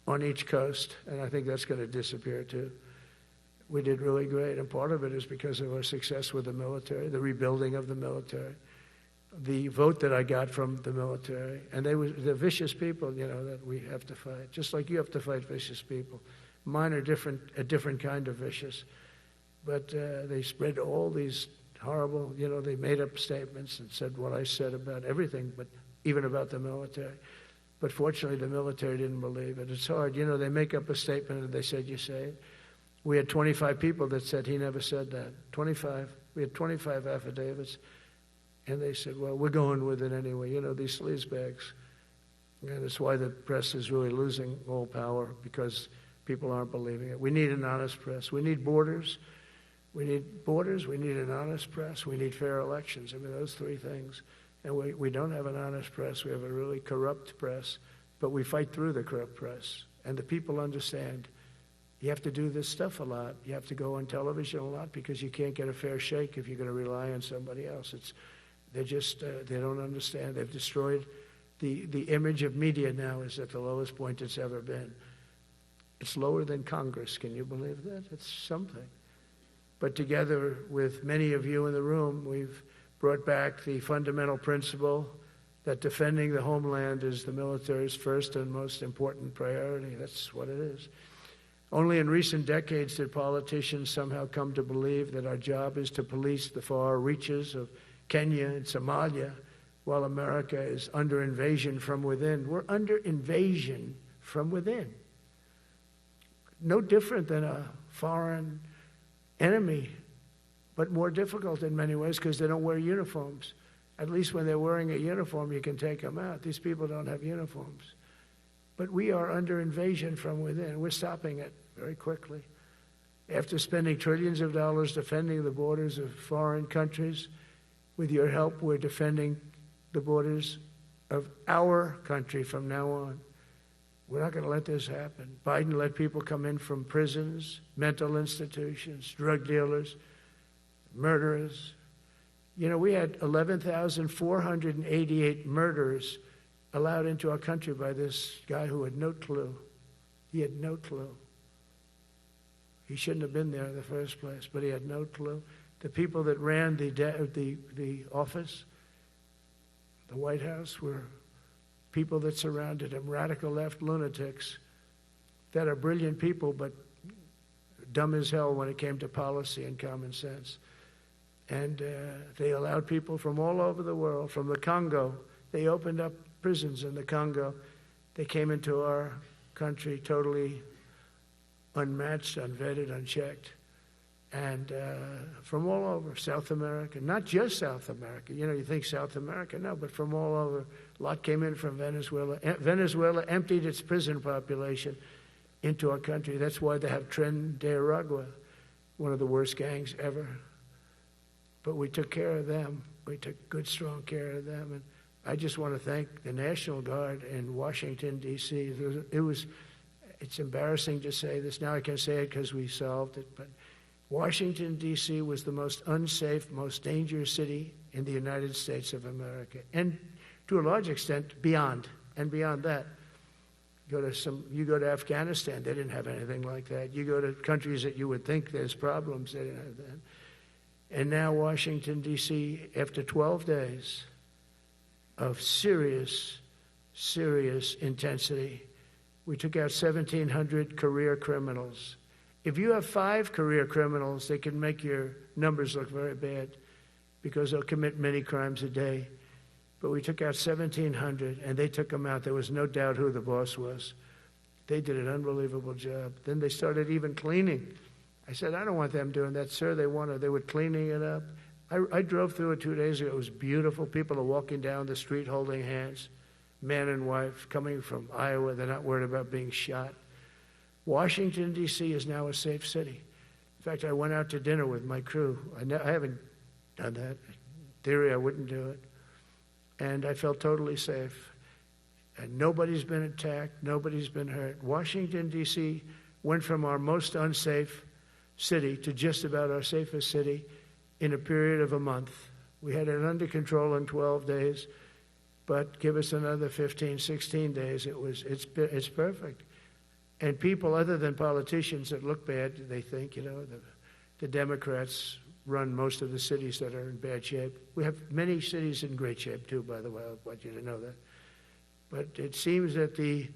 on each coast, and I think that's going to disappear too. We did really great, and part of it is because of our success with the military, the rebuilding of the military, the vote that I got from the military, and they're vicious people, you know, that we have to fight, just like you have to fight vicious people. Mine are a different kind of vicious, but they spread all these horrible, you know, they made up statements and said what I said about everything, but even about the military. But fortunately, the military didn't believe it. It's hard. You know, they make up a statement and they said, you say it. We had 25 people that said he never said that. 25. We had 25 affidavits. And they said, well, we're going with it anyway. You know, these sleazebags. And it's why the press is really losing all power, because people aren't believing it. We need an honest press. We need borders. We need borders, we need an honest press, we need fair elections. I mean, those three things. And we don't have an honest press. We have a really corrupt press, but we fight through the corrupt press. And the people understand you have to do this stuff a lot. You have to go on television a lot because you can't get a fair shake if you're going to rely on somebody else. They don't understand. They've destroyed the image of media now is at the lowest point it's ever been. It's lower than Congress. Can you believe that? It's something. But together with many of you in the room, we've brought back the fundamental principle that defending the homeland is the military's first and most important priority. That's what it is. Only in recent decades did politicians somehow come to believe that our job is to police the far reaches of Kenya and Somalia while America is under invasion from within. We're under invasion from within. No different than a foreign enemy, but more difficult in many ways because they don't wear uniforms. At least when they're wearing a uniform, you can take them out. These people don't have uniforms. But we are under invasion from within. We're stopping it very quickly. After spending trillions of dollars defending the borders of foreign countries, with your help, we're defending the borders of our country from now on. We're not going to let this happen. Biden let people come in from prisons, mental institutions, drug dealers, murderers. You know, we had 11,488 murderers allowed into our country by this guy who had no clue. He had no clue. He shouldn't have been there in the first place, but he had no clue. The people that ran the office, the White House, were people that surrounded him, radical left lunatics that are brilliant people, but dumb as hell when it came to policy and common sense. And they allowed people from all over the world, from the Congo. They opened up prisons in the Congo. They came into our country totally unmatched, unvetted, unchecked. And from all over, South America, not just South America. You know, you think South America, no, but from all over. A lot came in from Venezuela. Venezuela emptied its prison population into our country. That's why they have Tren de Aragua, one of the worst gangs ever. But we took care of them. We took good, strong care of them. And I just want to thank the National Guard in Washington, D.C. It was It's embarrassing to say this. Now I can say it because we solved it. But Washington, D.C. was the most unsafe, most dangerous city in the United States of America. And to a large extent, beyond. And beyond that. You go to Afghanistan, they didn't have anything like that. You go to countries that you would think there's problems, they didn't have that. And now Washington, D.C., after 12 days of serious, serious intensity, we took out 1,700 career criminals. If you have 5 career criminals, they can make your numbers look very bad because they'll commit many crimes a day. But we took out 1,700, and they took them out. There was no doubt who the boss was. They did an unbelievable job. Then they started even cleaning. I said, I don't want them doing that, sir. They were cleaning it up. I drove through it 2 days ago. It was beautiful. People are walking down the street holding hands, man and wife, coming from Iowa. They're not worried about being shot. Washington, D.C. is now a safe city. In fact, I went out to dinner with my crew. I haven't done that. In theory, I wouldn't do it. And I felt totally safe. And nobody's been attacked. Nobody's been hurt. Washington, D.C. went from our most unsafe city to just about our safest city in a period of a month. We had it under control in 12 days, but give us another 15, 16 days. It's perfect. And people other than politicians that look bad, they think, the Democrats run most of the cities that are in bad shape. We have many cities in great shape too, by the way. I want you to know that. But it seems that the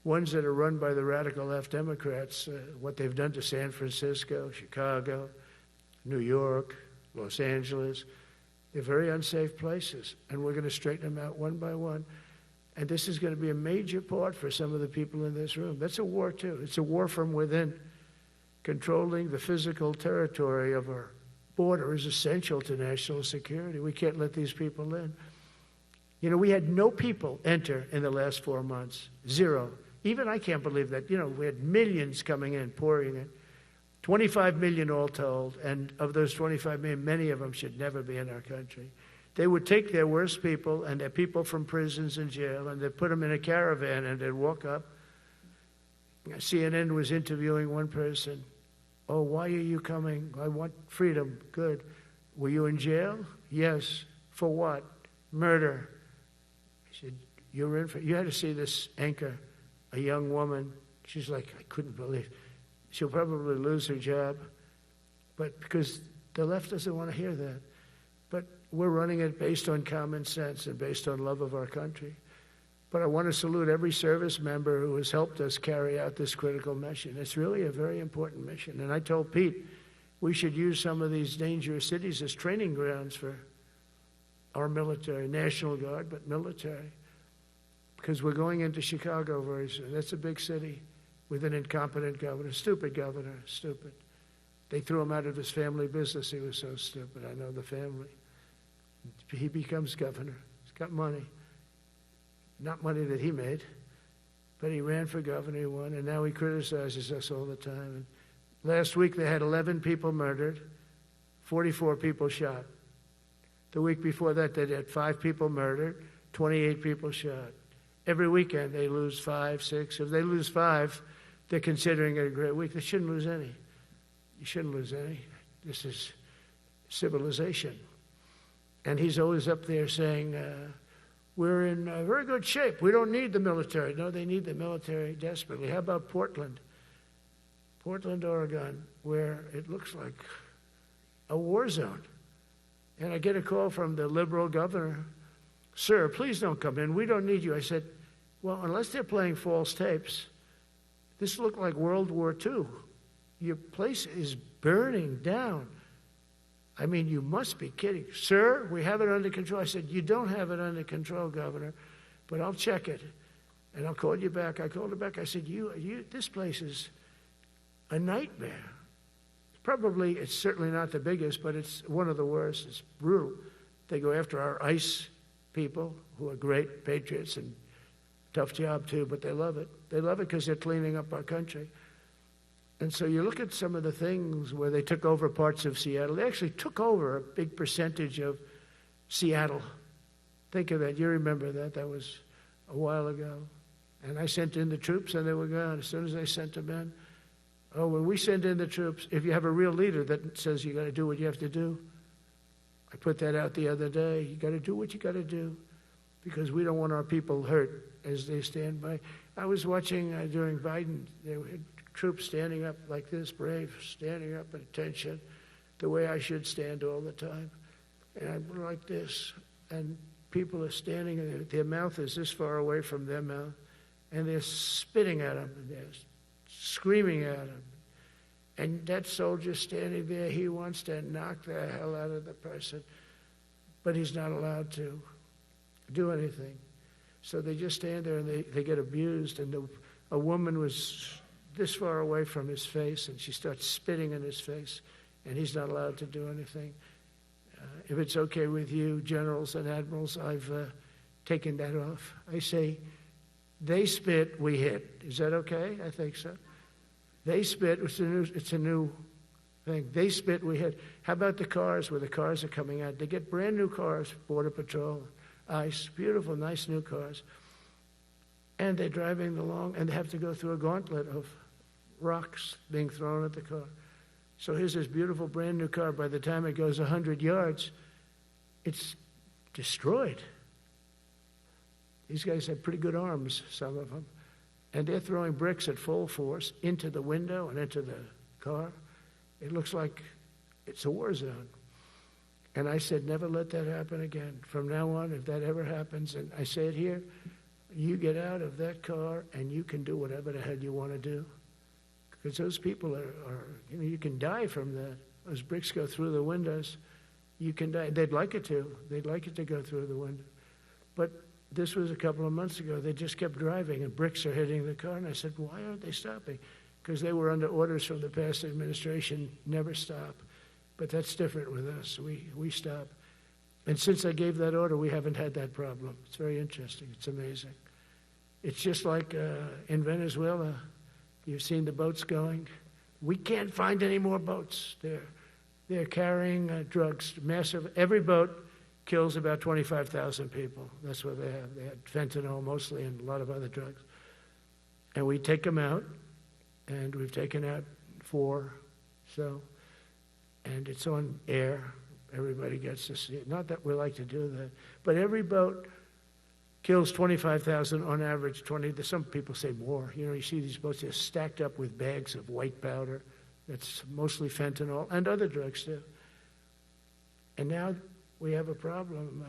ones that are run by the radical left Democrats, what they've done to San Francisco, Chicago, New York, Los Angeles, they're very unsafe places. And we're going to straighten them out one by one. And this is going to be a major part for some of the people in this room. That's a war too. It's a war from within. Controlling the physical territory of our border is essential to national security. We can't let these people in. We had no people enter in the last 4 months. 0. Even I can't believe that. We had millions coming in, pouring in. 25 million all told. And of those 25 million, many of them should never be in our country. They would take their worst people and their people from prisons and jail, and they'd put them in a caravan and they'd walk up. CNN was interviewing one person. Oh, why are you coming? I want freedom. Good. Were you in jail? Yes. For what? Murder. He said, you had to see this anchor, a young woman. She's like, I couldn't believe. She'll probably lose her job. But because the left doesn't want to hear that. But we're running it based on common sense and based on love of our country. But I want to salute every service member who has helped us carry out this critical mission. It's really a very important mission. And I told Pete we should use some of these dangerous cities as training grounds for our military, National Guard, but military. Because we're going into Chicago very soon. That's a big city with an incompetent governor. Stupid governor, stupid. They threw him out of his family business. He was so stupid. I know the family. He becomes governor. He's got money. Not money that he made, but he ran for governor, he won, and now he criticizes us all the time. And last week they had 11 people murdered, 44 people shot. The week before that they had 5 people murdered, 28 people shot. Every weekend they lose 5, 6. If they lose 5, they're considering it a great week. They shouldn't lose any. You shouldn't lose any. This is civilization. And he's always up there saying, we're in very good shape. We don't need the military. No, they need the military desperately. How about Portland? Portland, Oregon, where it looks like a war zone. And I get a call from the liberal governor. Sir, please don't come in. We don't need you. I said, well, unless they're playing false tapes, this looked like World War II. Your place is burning down. I mean, you must be kidding. Sir, we have it under control. I said, you don't have it under control, Governor, but I'll check it, and I'll call you back. I called her back. I said, this place is a nightmare. It's certainly not the biggest, but it's one of the worst. It's brutal. They go after our ICE people, who are great patriots and tough job too, but they love it. They love it because they're cleaning up our country. And so you look at some of the things where they took over parts of Seattle. They actually took over a big percentage of Seattle. Think of that. You remember that. That was a while ago. And I sent in the troops, and they were gone. As soon as I sent them in, when we send in the troops, if you have a real leader that says you got to do what you have to do, I put that out the other day. You got to do what you got to do, because we don't want our people hurt as they stand by. I was watching during Biden, there were troops standing up like this, brave, standing up at attention, the way I should stand all the time. And I'm like this, and people are standing, and their mouth is this far away from their mouth, and they're spitting at them, and they're screaming at them. And that soldier standing there, he wants to knock the hell out of the person, but he's not allowed to do anything. So they just stand there, and they get abused. And a woman was this far away from his face, and she starts spitting in his face, and he's not allowed to do anything. If it's okay with you, generals and admirals, I've taken that off. I say, they spit, we hit. Is that okay? I think so. They spit, it's a new thing. They spit, we hit. How about the cars, where the cars are coming out? They get brand new cars, Border Patrol, ICE, beautiful, nice new cars. And they're driving along, and they have to go through a gauntlet of rocks being thrown at the car. So here's this beautiful brand new car. By the time it goes 100 yards, it's destroyed. These guys have pretty good arms, some of them. And they're throwing bricks at full force into the window and into the car. It looks like it's a war zone. And I said, never let that happen again. From now on, if that ever happens, and I say it here, you get out of that car and you can do whatever the hell you want to do. Because those people are you can die from that. Those bricks go through the windows. You can die. They'd like it to. They'd like it to go through the window. But this was a couple of months ago. They just kept driving, and bricks are hitting the car. And I said, why aren't they stopping? Because they were under orders from the past administration, never stop. But that's different with us. We stop. And since I gave that order, we haven't had that problem. It's very interesting. It's amazing. It's just like in Venezuela. You've seen the boats going. We can't find any more boats. They're carrying drugs, massive. Every boat kills about 25,000 people. That's what they have. They had fentanyl mostly and a lot of other drugs. And we take them out, and we've taken out 4. So, and it's on air. Everybody gets to see it. Not that we like to do that, but every boat kills 25,000 on average. 20. Some people say more. You know, you see these boats, they're stacked up with bags of white powder. That's mostly fentanyl and other drugs too. And now we have a problem.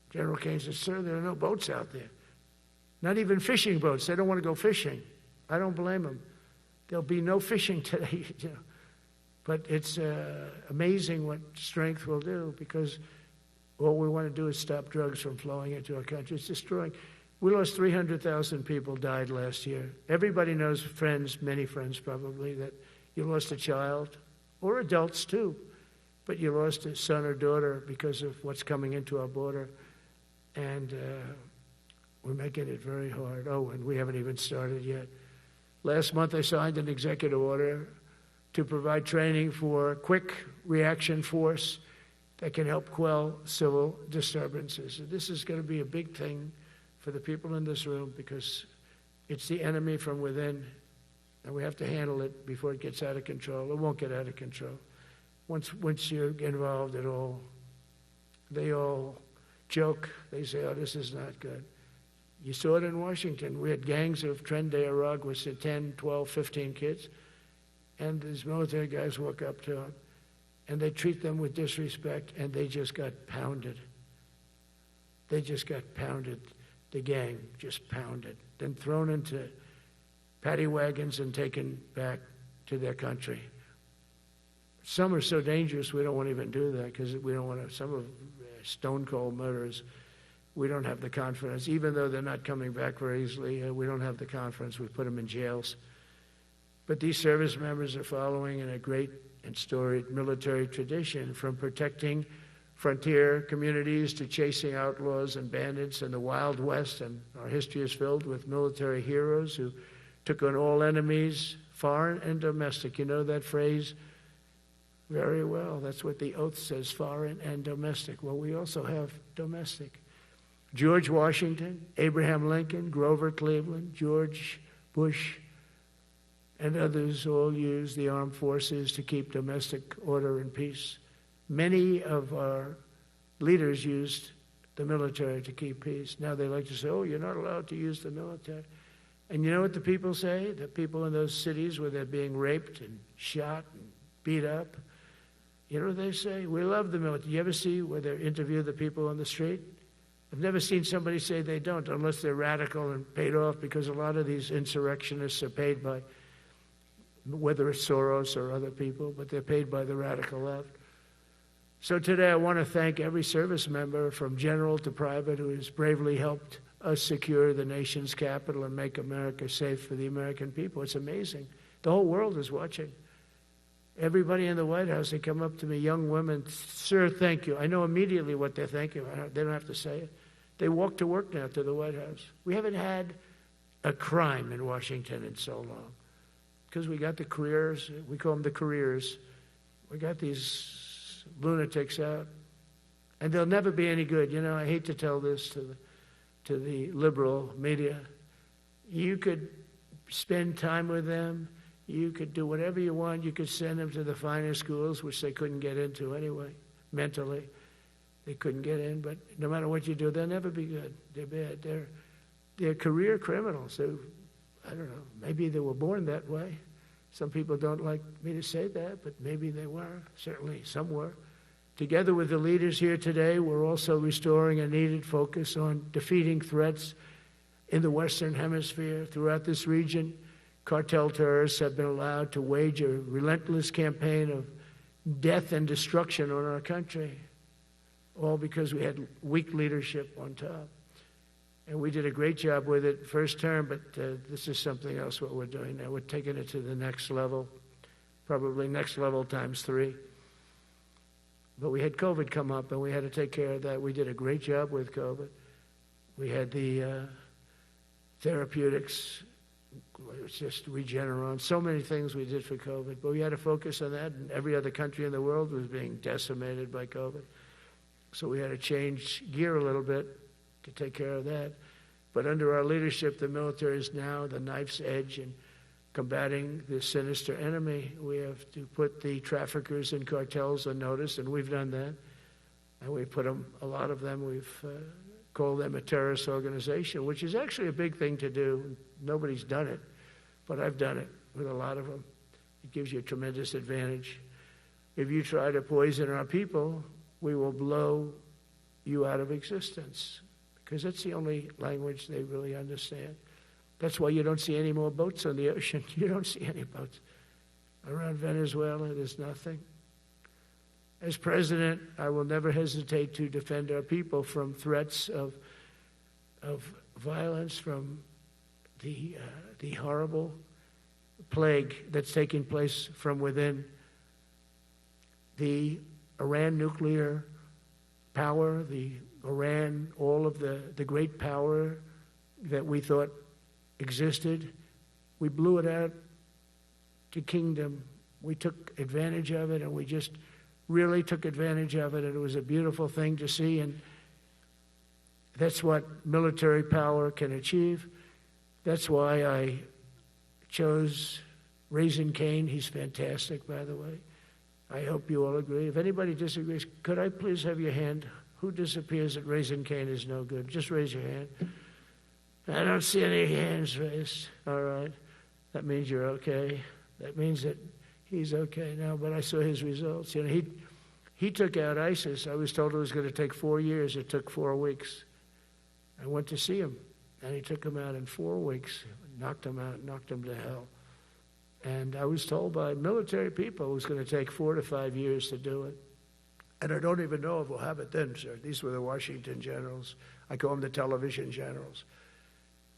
General Kane says, sir, there are no boats out there. Not even fishing boats. They don't want to go fishing. I don't blame them. There'll be no fishing today. You know. But it's amazing what strength will do, because all we want to do is stop drugs from flowing into our country. It's destroying. We lost 300,000 people died last year. Everybody knows friends, many friends probably, that you lost a child, or adults too, but you lost a son or daughter because of what's coming into our border. And we're making it very hard. Oh, and we haven't even started yet. Last month I signed an executive order to provide training for quick reaction force that can help quell civil disturbances. And this is going to be a big thing for the people in this room, because it's the enemy from within, and we have to handle it before it gets out of control. It won't get out of control. Once you're involved at all, they all joke. They say, oh, this is not good. You saw it in Washington. We had gangs of Tren de Arag with 10, 12, 15 kids, and these military guys walk up to them, and they treat them with disrespect, and they just got pounded. They just got pounded. The gang just pounded, then thrown into paddy wagons and taken back to their country. Some are so dangerous we don't want to even do that, because we don't want to. Some of stone cold murderers, we don't have the confidence. Even though they're not coming back very easily, we don't have the confidence. We put them in jails. But these service members are following in a great and storied military tradition, from protecting frontier communities to chasing outlaws and bandits in the Wild West. And our history is filled with military heroes who took on all enemies, foreign and domestic. You know that phrase very well. That's what the oath says, foreign and domestic. Well, we also have domestic. George Washington, Abraham Lincoln, Grover Cleveland, George Bush, and others all used the armed forces to keep domestic order and peace. Many of our leaders used the military to keep peace. Now they like to say, oh, you're not allowed to use the military. And you know what the people say? The people in those cities where they're being raped and shot and beat up, you know what they say? We love the military. You ever see where they interview the people on the street? I've never seen somebody say they don't, unless they're radical and paid off, because a lot of these insurrectionists are paid by, whether it's Soros or other people, but they're paid by the radical left. So today I want to thank every service member from general to private who has bravely helped us secure the nation's capital and make America safe for the American people. It's amazing. The whole world is watching. Everybody in the White House, they come up to me, young women, sir, thank you. I know immediately what they're thanking. They don't have to say it. They walk to work now to the White House. We haven't had a crime in Washington in so long because we got the careers. We call them the careers. We got these lunatics out, and they'll never be any good. You know, I hate to tell this to the liberal media. You could spend time with them. You could do whatever you want. You could send them to the finer schools, which they couldn't get into anyway, mentally. They couldn't get in, but no matter what you do, they'll never be good. They're bad. They're career criminals. I don't know, maybe they were born that way. Some people don't like me to say that, but maybe they were. Certainly some were. Together with the leaders here today, we're also restoring a needed focus on defeating threats in the Western Hemisphere. Throughout this region, cartel terrorists have been allowed to wage a relentless campaign of death and destruction on our country, all because we had weak leadership on top. And we did a great job with it first term, but this is something else what we're doing now. We're taking it to the next level, probably next level times 3. But we had COVID come up, and we had to take care of that. We did a great job with COVID. We had the therapeutics, it's just Regeneron, so many things we did for COVID. But we had to focus on that, and every other country in the world was being decimated by COVID. So we had to change gear a little bit to take care of that. But under our leadership, the military is now the knife's edge in combating this sinister enemy. We have to put the traffickers and cartels on notice, and we've done that. And we put them, a lot of them, we've called them a terrorist organization, which is actually a big thing to do. Nobody's done it, but I've done it with a lot of them. It gives you a tremendous advantage. If you try to poison our people, we will blow you out of existence, because that's the only language they really understand. That's why you don't see any more boats on the ocean. You don't see any boats. Around Venezuela, there's nothing. As president, I will never hesitate to defend our people from threats of violence, from the horrible plague that's taking place from within. The Iran nuclear power, the Iran, all of the great power that we thought existed, we blew it out to kingdom. We took advantage of it, and we just really took advantage of it, and it was a beautiful thing to see, and that's what military power can achieve. That's why I chose Raising Cane. He's fantastic, by the way. I hope you all agree. If anybody disagrees, could I please have your hand? Who disappears that Raising Cane is no good? Just raise your hand. I don't see any hands raised. All right. That means you're okay. That means that he's okay now, but I saw his results. You know, he took out ISIS. I was told it was going to take 4 years. It took 4 weeks. I went to see him, and he took him out in 4 weeks, knocked him out, knocked him to hell. And I was told by military people it was going to take 4 to 5 years to do it. And I don't even know if we'll have it then, sir. These were the Washington generals. I call them the television generals.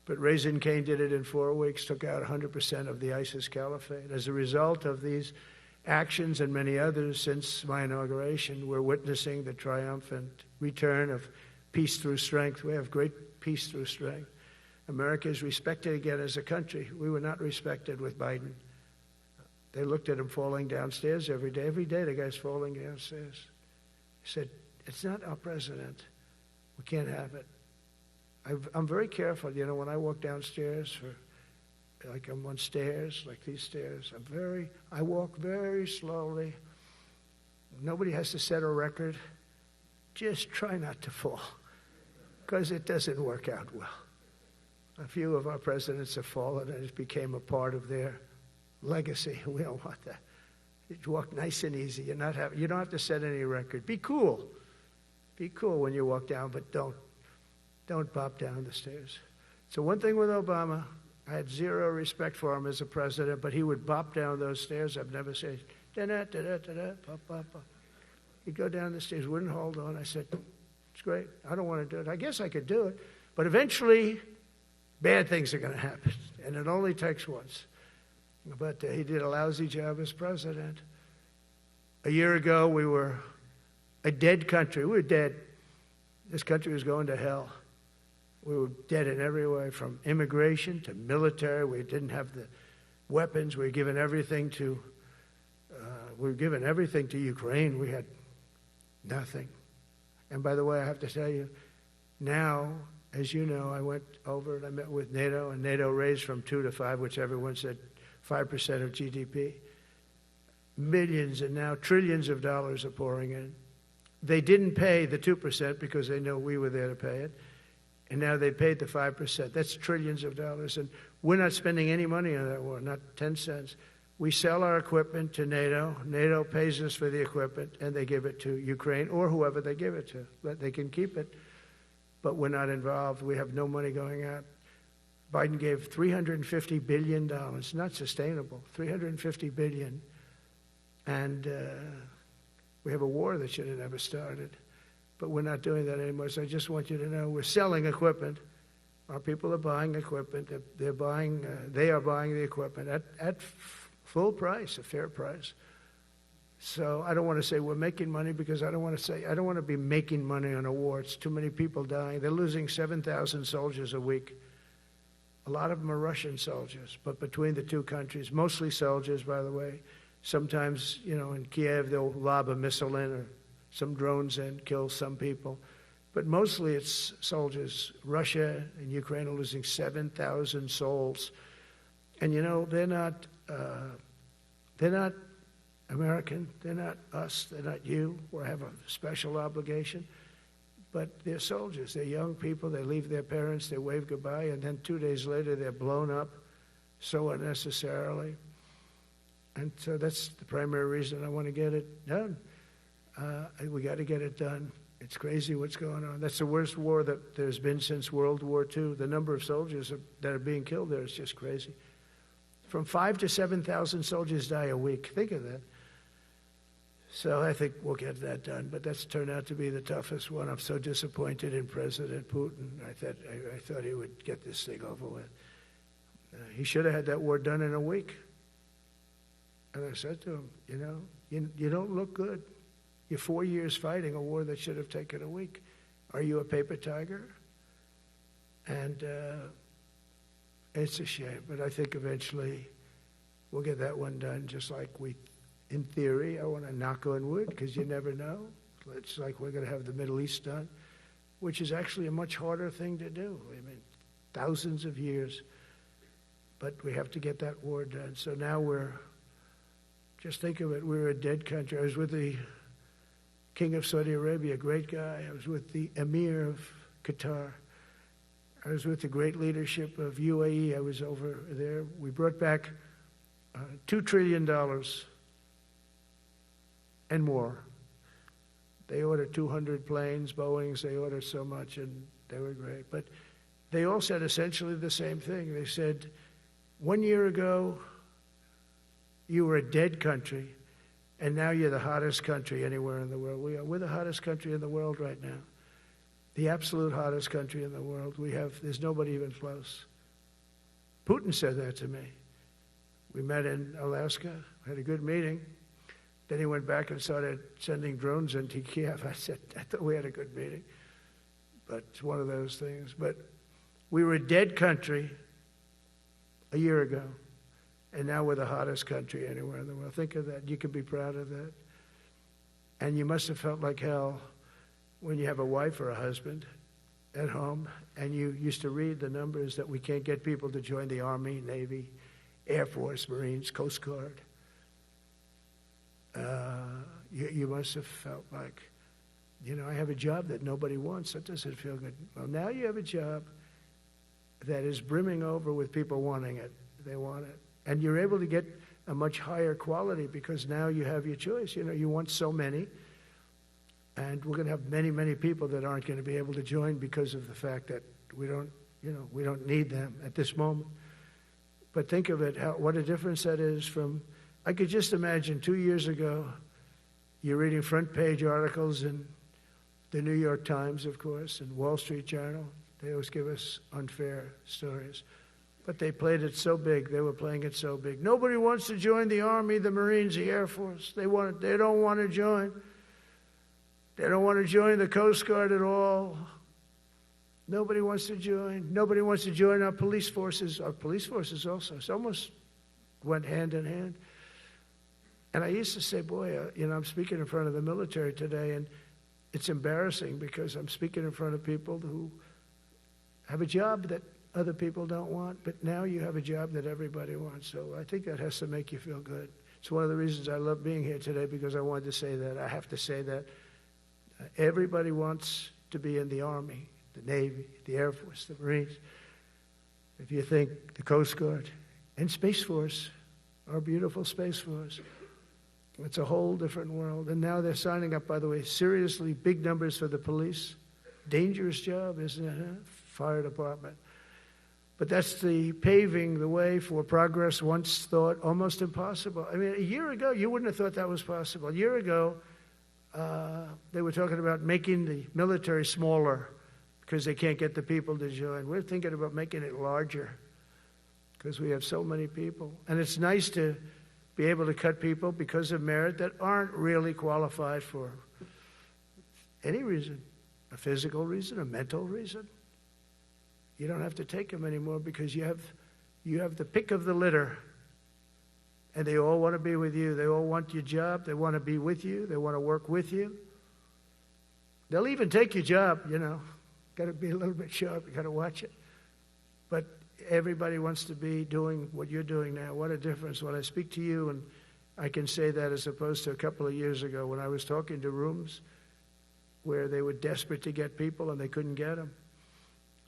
But Raising Cane did it in 4 weeks, took out 100% of the ISIS caliphate. As a result of these actions and many others since my inauguration, we're witnessing the triumphant return of peace through strength. We have great peace through strength. America is respected again as a country. We were not respected with Biden. They looked at him falling downstairs every day. Every day the guy's falling downstairs. He said, it's not our president. We can't have it. I'm very careful. You know, when I walk downstairs, like I'm on stairs, like these stairs, I walk very slowly. Nobody has to set a record. Just try not to fall, because it doesn't work out well. A few of our presidents have fallen, and it became a part of their legacy. We don't want that. You walk nice and easy. You don't have to set any record. Be cool. Be cool when you walk down, but don't bop down the stairs. So one thing with Obama, I had zero respect for him as a president, but he would bop down those stairs. I've never said, da-da-da-da-da-da, bop, bop, bop. He'd go down the stairs, wouldn't hold on. I said, it's great. I don't want to do it. I guess I could do it. But eventually, bad things are going to happen, and it only takes once. But he did a lousy job as president. A year ago, we were a dead country. We were dead. This country was going to hell. We were dead in every way, from immigration to military. We didn't have the weapons. We were given everything to Ukraine. We had nothing. And by the way, I have to tell you, now, as you know, I went over and I met with NATO, and NATO raised from 2 to 5, which everyone said 5% of GDP. Millions and now trillions of dollars are pouring in. They didn't pay the 2% because they know we were there to pay it. And now they paid the 5%. That's trillions of dollars. And we're not spending any money on that war, not 10 cents. We sell our equipment to NATO. NATO pays us for the equipment, and they give it to Ukraine or whoever they give it to. But they can keep it, but we're not involved. We have no money going out. Biden gave $350 billion. Not sustainable. $350 billion. And we have a war that should have never started. But we're not doing that anymore. So I just want you to know we're selling equipment. Our people are buying equipment. They are buying the equipment at full price, a fair price. So I don't want to say we're making money, because I don't want to be making money on a war. It's too many people dying. They're losing 7,000 soldiers a week. A lot of them are Russian soldiers, but between the two countries, mostly soldiers, by the way. Sometimes, you know, in Kiev, they'll lob a missile in or some drones in, kill some people. But mostly it's soldiers. Russia and Ukraine are losing 7,000 souls. And, you know, they're not American. They're not us. They're not you. We have a special obligation. But they're soldiers. They're young people. They leave their parents. They wave goodbye. And then 2 days later, they're blown up so unnecessarily. And so that's the primary reason I want to get it done. We got to get it done. It's crazy what's going on. That's the worst war that there's been since World War II. The number of soldiers that are being killed there is just crazy. From 5,000 to 7,000 soldiers die a week. Think of that. So I think we'll get that done. But that's turned out to be the toughest one. I'm so disappointed in President Putin. I thought he would get this thing over with. He should have had that war done in a week. And I said to him, you know, you don't look good. You're 4 years fighting a war that should have taken a week. Are you a paper tiger? And it's a shame, but I think eventually we'll get that one done, just like in theory, I want to knock on wood, because you never know. It's like we're going to have the Middle East done, which is actually a much harder thing to do. I mean, thousands of years. But we have to get that war done. So now just think of it, we're a dead country. I was with the King of Saudi Arabia, a great guy. I was with the Emir of Qatar. I was with the great leadership of UAE. I was over there. We brought back $2 trillion and more. They ordered 200 planes, Boeings. They ordered so much, and they were great. But they all said essentially the same thing. They said, 1 year ago, you were a dead country, and now you're the hottest country anywhere in the world. We're the hottest country in the world right now. The absolute hottest country in the world. There's nobody even close. Putin said that to me. We met in Alaska, had a good meeting. Then he went back and started sending drones into Kiev. I thought we had a good meeting. But it's one of those things. But we were a dead country a year ago, and now we're the hottest country anywhere in the world. Think of that. You can be proud of that. And you must have felt like hell when you have a wife or a husband at home, and you used to read the numbers that we can't get people to join the Army, Navy, Air Force, Marines, Coast Guard, you must have felt like, I have a job that nobody wants. That doesn't feel good. Well, now you have a job that is brimming over with people wanting it. They want it. And you're able to get a much higher quality because now you have your choice. You want so many. And we're going to have many, many people that aren't going to be able to join because of the fact that we don't need them at this moment. But think of it, what a difference that is from, I could just imagine 2 years ago, you're reading front page articles in the New York Times, of course, and Wall Street Journal. They always give us unfair stories. But they played it so big. They were playing it so big. Nobody wants to join the Army, the Marines, the Air Force. They don't want to join. They don't want to join the Coast Guard at all. Nobody wants to join. Nobody wants to join our police forces. Our police forces also. It's almost went hand in hand. And I used to say, boy, I'm speaking in front of the military today, and it's embarrassing because I'm speaking in front of people who have a job that other people don't want, but now you have a job that everybody wants. So I think that has to make you feel good. It's one of the reasons I love being here today, because I wanted to say that. I have to say that. Everybody wants to be in the Army, the Navy, the Air Force, the Marines. If you think the Coast Guard and Space Force, our beautiful Space Force, it's a whole different world. And now they're signing up, by the way, seriously big numbers for the police. Dangerous job, isn't it? Huh? Fire department. But that's the paving the way for progress once thought almost impossible. I mean, a year ago, you wouldn't have thought that was possible. A year ago, they were talking about making the military smaller because they can't get the people to join. We're thinking about making it larger because we have so many people. And it's nice to be able to cut people because of merit that aren't really qualified for any reason, a physical reason, a mental reason. You don't have to take them anymore because you have the pick of the litter, and they all want to be with you. They all want your job. They want to be with you. They want to work with you. They'll even take your job, Got to be a little bit sharp. You got to watch it. But everybody wants to be doing what you're doing now. What a difference. When I speak to you, and I can say that as opposed to a couple of years ago when I was talking to rooms where they were desperate to get people and they couldn't get them.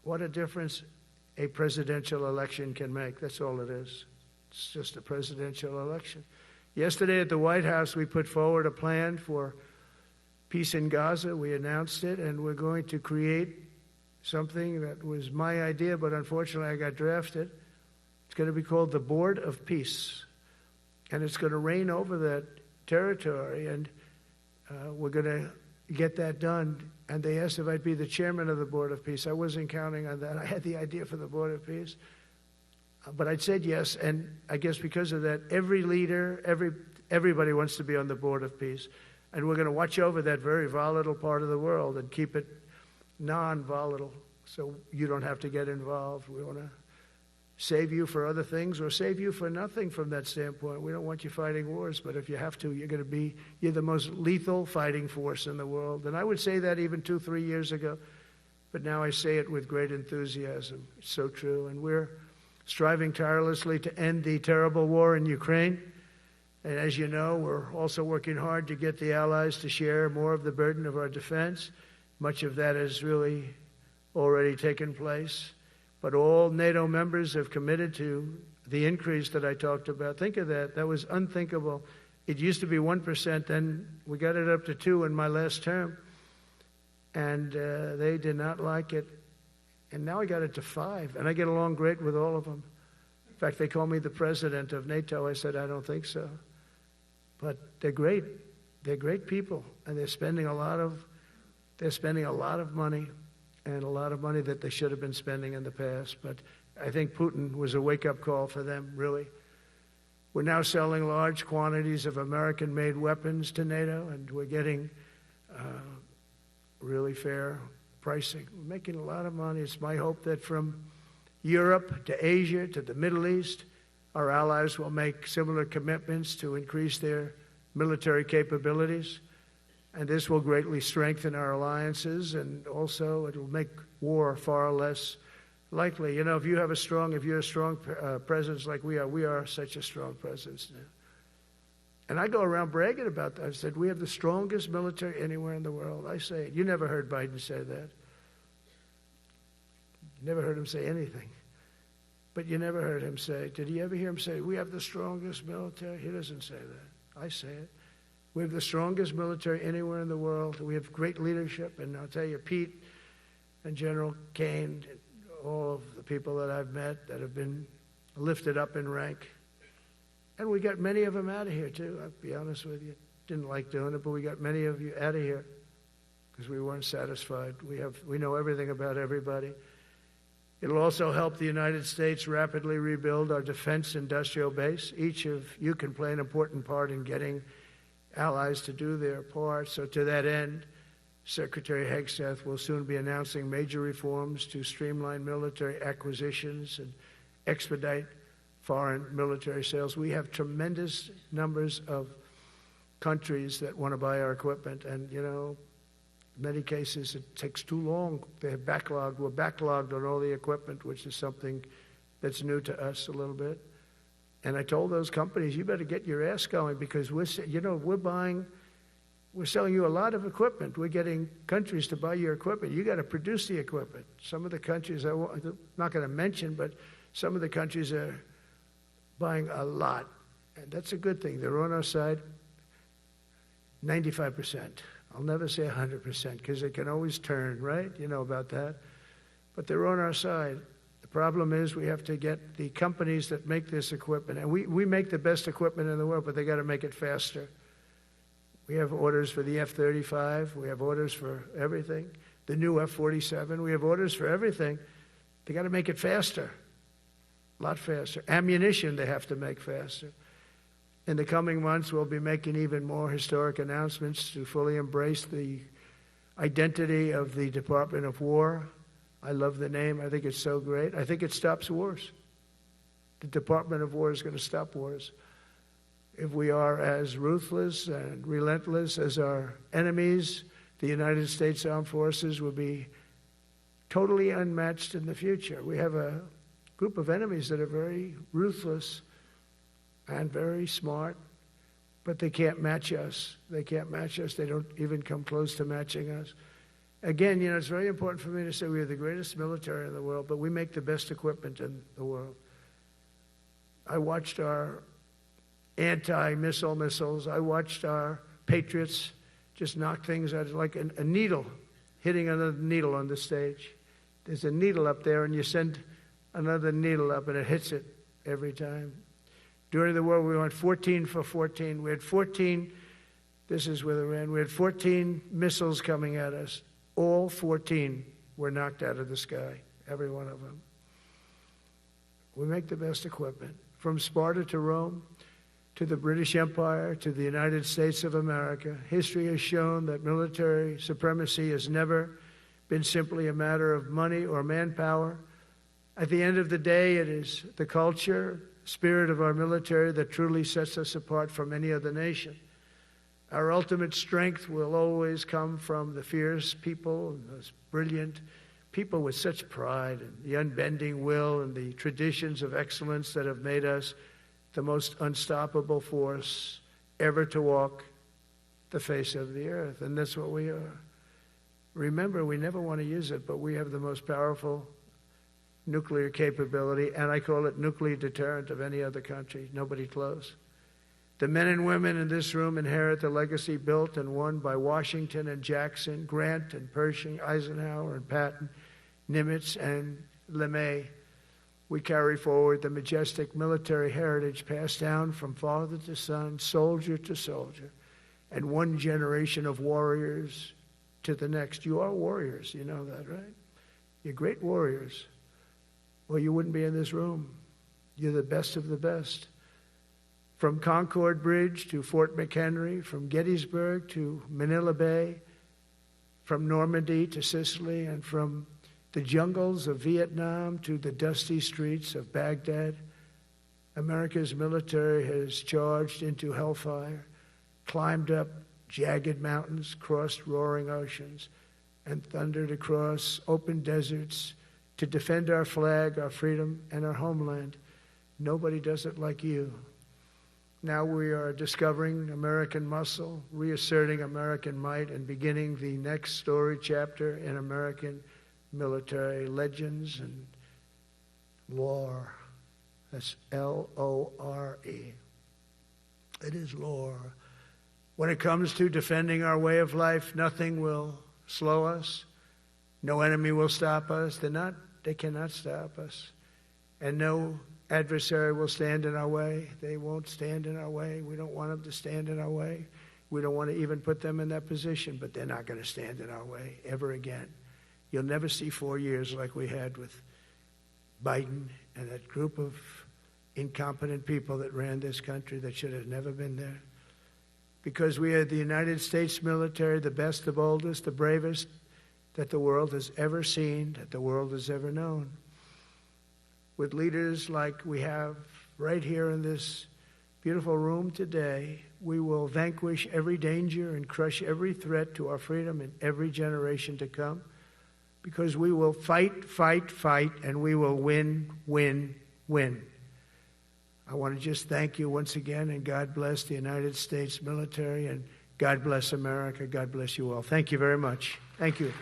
What a difference a presidential election can make. That's all it is. It's just a presidential election. Yesterday at the White House, we put forward a plan for peace in Gaza. We announced it, and we're going to create something that was my idea, but unfortunately I got drafted. It's going to be called the Board of Peace, and it's going to reign over that territory, and we're going to get that done. And they asked if I'd be the chairman of the Board of Peace. I wasn't counting on that. I had the idea for the Board of Peace. But I'd said yes, and I guess because of that, every leader, everybody wants to be on the Board of Peace. And we're going to watch over that very volatile part of the world and keep it non-volatile so you don't have to get involved. We want to save you for other things or save you for nothing from that standpoint. We don't want you fighting wars, but if you have to, you're the most lethal fighting force in the world. And I would say that even 2-3 years ago, but now I say it with great enthusiasm. It's so true. And we're striving tirelessly to end the terrible war in Ukraine. And as you know, we're also working hard to get the allies to share more of the burden of our defense. Much of that has really already taken place. But all NATO members have committed to the increase that I talked about. Think of that. That was unthinkable. It used to be 1%, then we got it up to 2% in my last term. And they did not like it. And now I got it to 5%. And I get along great with all of them. In fact, they call me the president of NATO. I said, I don't think so. But they're great. They're great people. And they're spending a lot of money. And a lot of money that they should have been spending in the past. But I think Putin was a wake-up call for them, really. We're now selling large quantities of American-made weapons to NATO, and we're getting really fair pricing. We're making a lot of money. It's my hope that from Europe to Asia to the Middle East, our allies will make similar commitments to increase their military capabilities. And this will greatly strengthen our alliances, and also it will make war far less likely. You know, if you're a strong presence like we are such a strong presence now. And I go around bragging about that. I said, we have the strongest military anywhere in the world. I say it. You never heard Biden say that. You never heard him say anything. But you never heard him say, did you ever hear him say, we have the strongest military? He doesn't say that. I say it. We have the strongest military anywhere in the world. We have great leadership. And I'll tell you, Pete and General Kane, all of the people that I've met that have been lifted up in rank. And we got many of them out of here, too. I'll be honest with you. Didn't like doing it, but we got many of you out of here because we weren't satisfied. We know everything about everybody. It'll also help the United States rapidly rebuild our defense industrial base. Each of you can play an important part in getting allies to do their part. So to that end, Secretary Hegseth will soon be announcing major reforms to streamline military acquisitions and expedite foreign military sales. We have tremendous numbers of countries that want to buy our equipment, and, you know, in many cases it takes too long. They're backlogged. We're backlogged on all the equipment, which is something that's new to us a little bit. And I told those companies, you better get your ass going because we're selling you a lot of equipment. We're getting countries to buy your equipment. You got to produce the equipment. Some of the countries, I'm not going to mention, but some of the countries are buying a lot. And that's a good thing. They're on our side 95%. I'll never say 100% because it can always turn, right? You know about that. But they're on our side. The problem is we have to get the companies that make this equipment. And we make the best equipment in the world, but they got to make it faster. We have orders for the F-35. We have orders for everything. The new F-47. We have orders for everything. They got to make it faster. A lot faster. Ammunition they have to make faster. In the coming months, we'll be making even more historic announcements to fully embrace the identity of the Department of War. I love the name. I think it's so great. I think it stops wars. The Department of War is going to stop wars. If we are as ruthless and relentless as our enemies, the United States Armed Forces will be totally unmatched in the future. We have a group of enemies that are very ruthless and very smart, but they can't match us. They can't match us. They don't even come close to matching us. Again, you know, it's very important for me to say we are the greatest military in the world, but we make the best equipment in the world. I watched our anti-missile missiles. I watched our Patriots just knock things out like a needle, hitting another needle on the stage. There's a needle up there, and you send another needle up, and it hits it every time. During the war, we went 14 for 14. We had 14, this is with Iran, we had 14 missiles coming at us. All 14 were knocked out of the sky, every one of them. We make the best equipment. From Sparta to Rome, to the British Empire, to the United States of America, history has shown that military supremacy has never been simply a matter of money or manpower. At the end of the day, it is the culture, spirit of our military that truly sets us apart from any other nation. Our ultimate strength will always come from the fierce people, and those brilliant people with such pride, and the unbending will and the traditions of excellence that have made us the most unstoppable force ever to walk the face of the earth. And that's what we are. Remember, we never want to use it, but we have the most powerful nuclear capability, and I call it nuclear deterrent of any other country. Nobody close. The men and women in this room inherit the legacy built and won by Washington and Jackson, Grant and Pershing, Eisenhower and Patton, Nimitz and LeMay. We carry forward the majestic military heritage passed down from father to son, soldier to soldier, and one generation of warriors to the next. You are warriors, you know that, right? You're great warriors, or you wouldn't be in this room. You're the best of the best. From Concord Bridge to Fort McHenry, from Gettysburg to Manila Bay, from Normandy to Sicily, and from the jungles of Vietnam to the dusty streets of Baghdad, America's military has charged into hellfire, climbed up jagged mountains, crossed roaring oceans, and thundered across open deserts to defend our flag, our freedom, and our homeland. Nobody does it like you. Now we are discovering American muscle, reasserting American might, and beginning the next story chapter in American military legends and lore. That's L-O-R-E. It is lore. When it comes to defending our way of life, nothing will slow us. No enemy will stop us. They cannot stop us. And no adversary will stand in our way. They won't stand in our way. We don't want them to stand in our way. We don't want to even put them in that position, but they're not going to stand in our way ever again. You'll never see 4 years like we had with Biden and that group of incompetent people that ran this country that should have never been there. Because we had the United States military, the best, the boldest, the bravest that the world has ever seen, that the world has ever known. With leaders like we have right here in this beautiful room today, we will vanquish every danger and crush every threat to our freedom in every generation to come, because we will fight, fight, fight, and we will win, win, win. I want to just thank you once again, and God bless the United States military, and God bless America. God bless you all. Thank you very much. Thank you.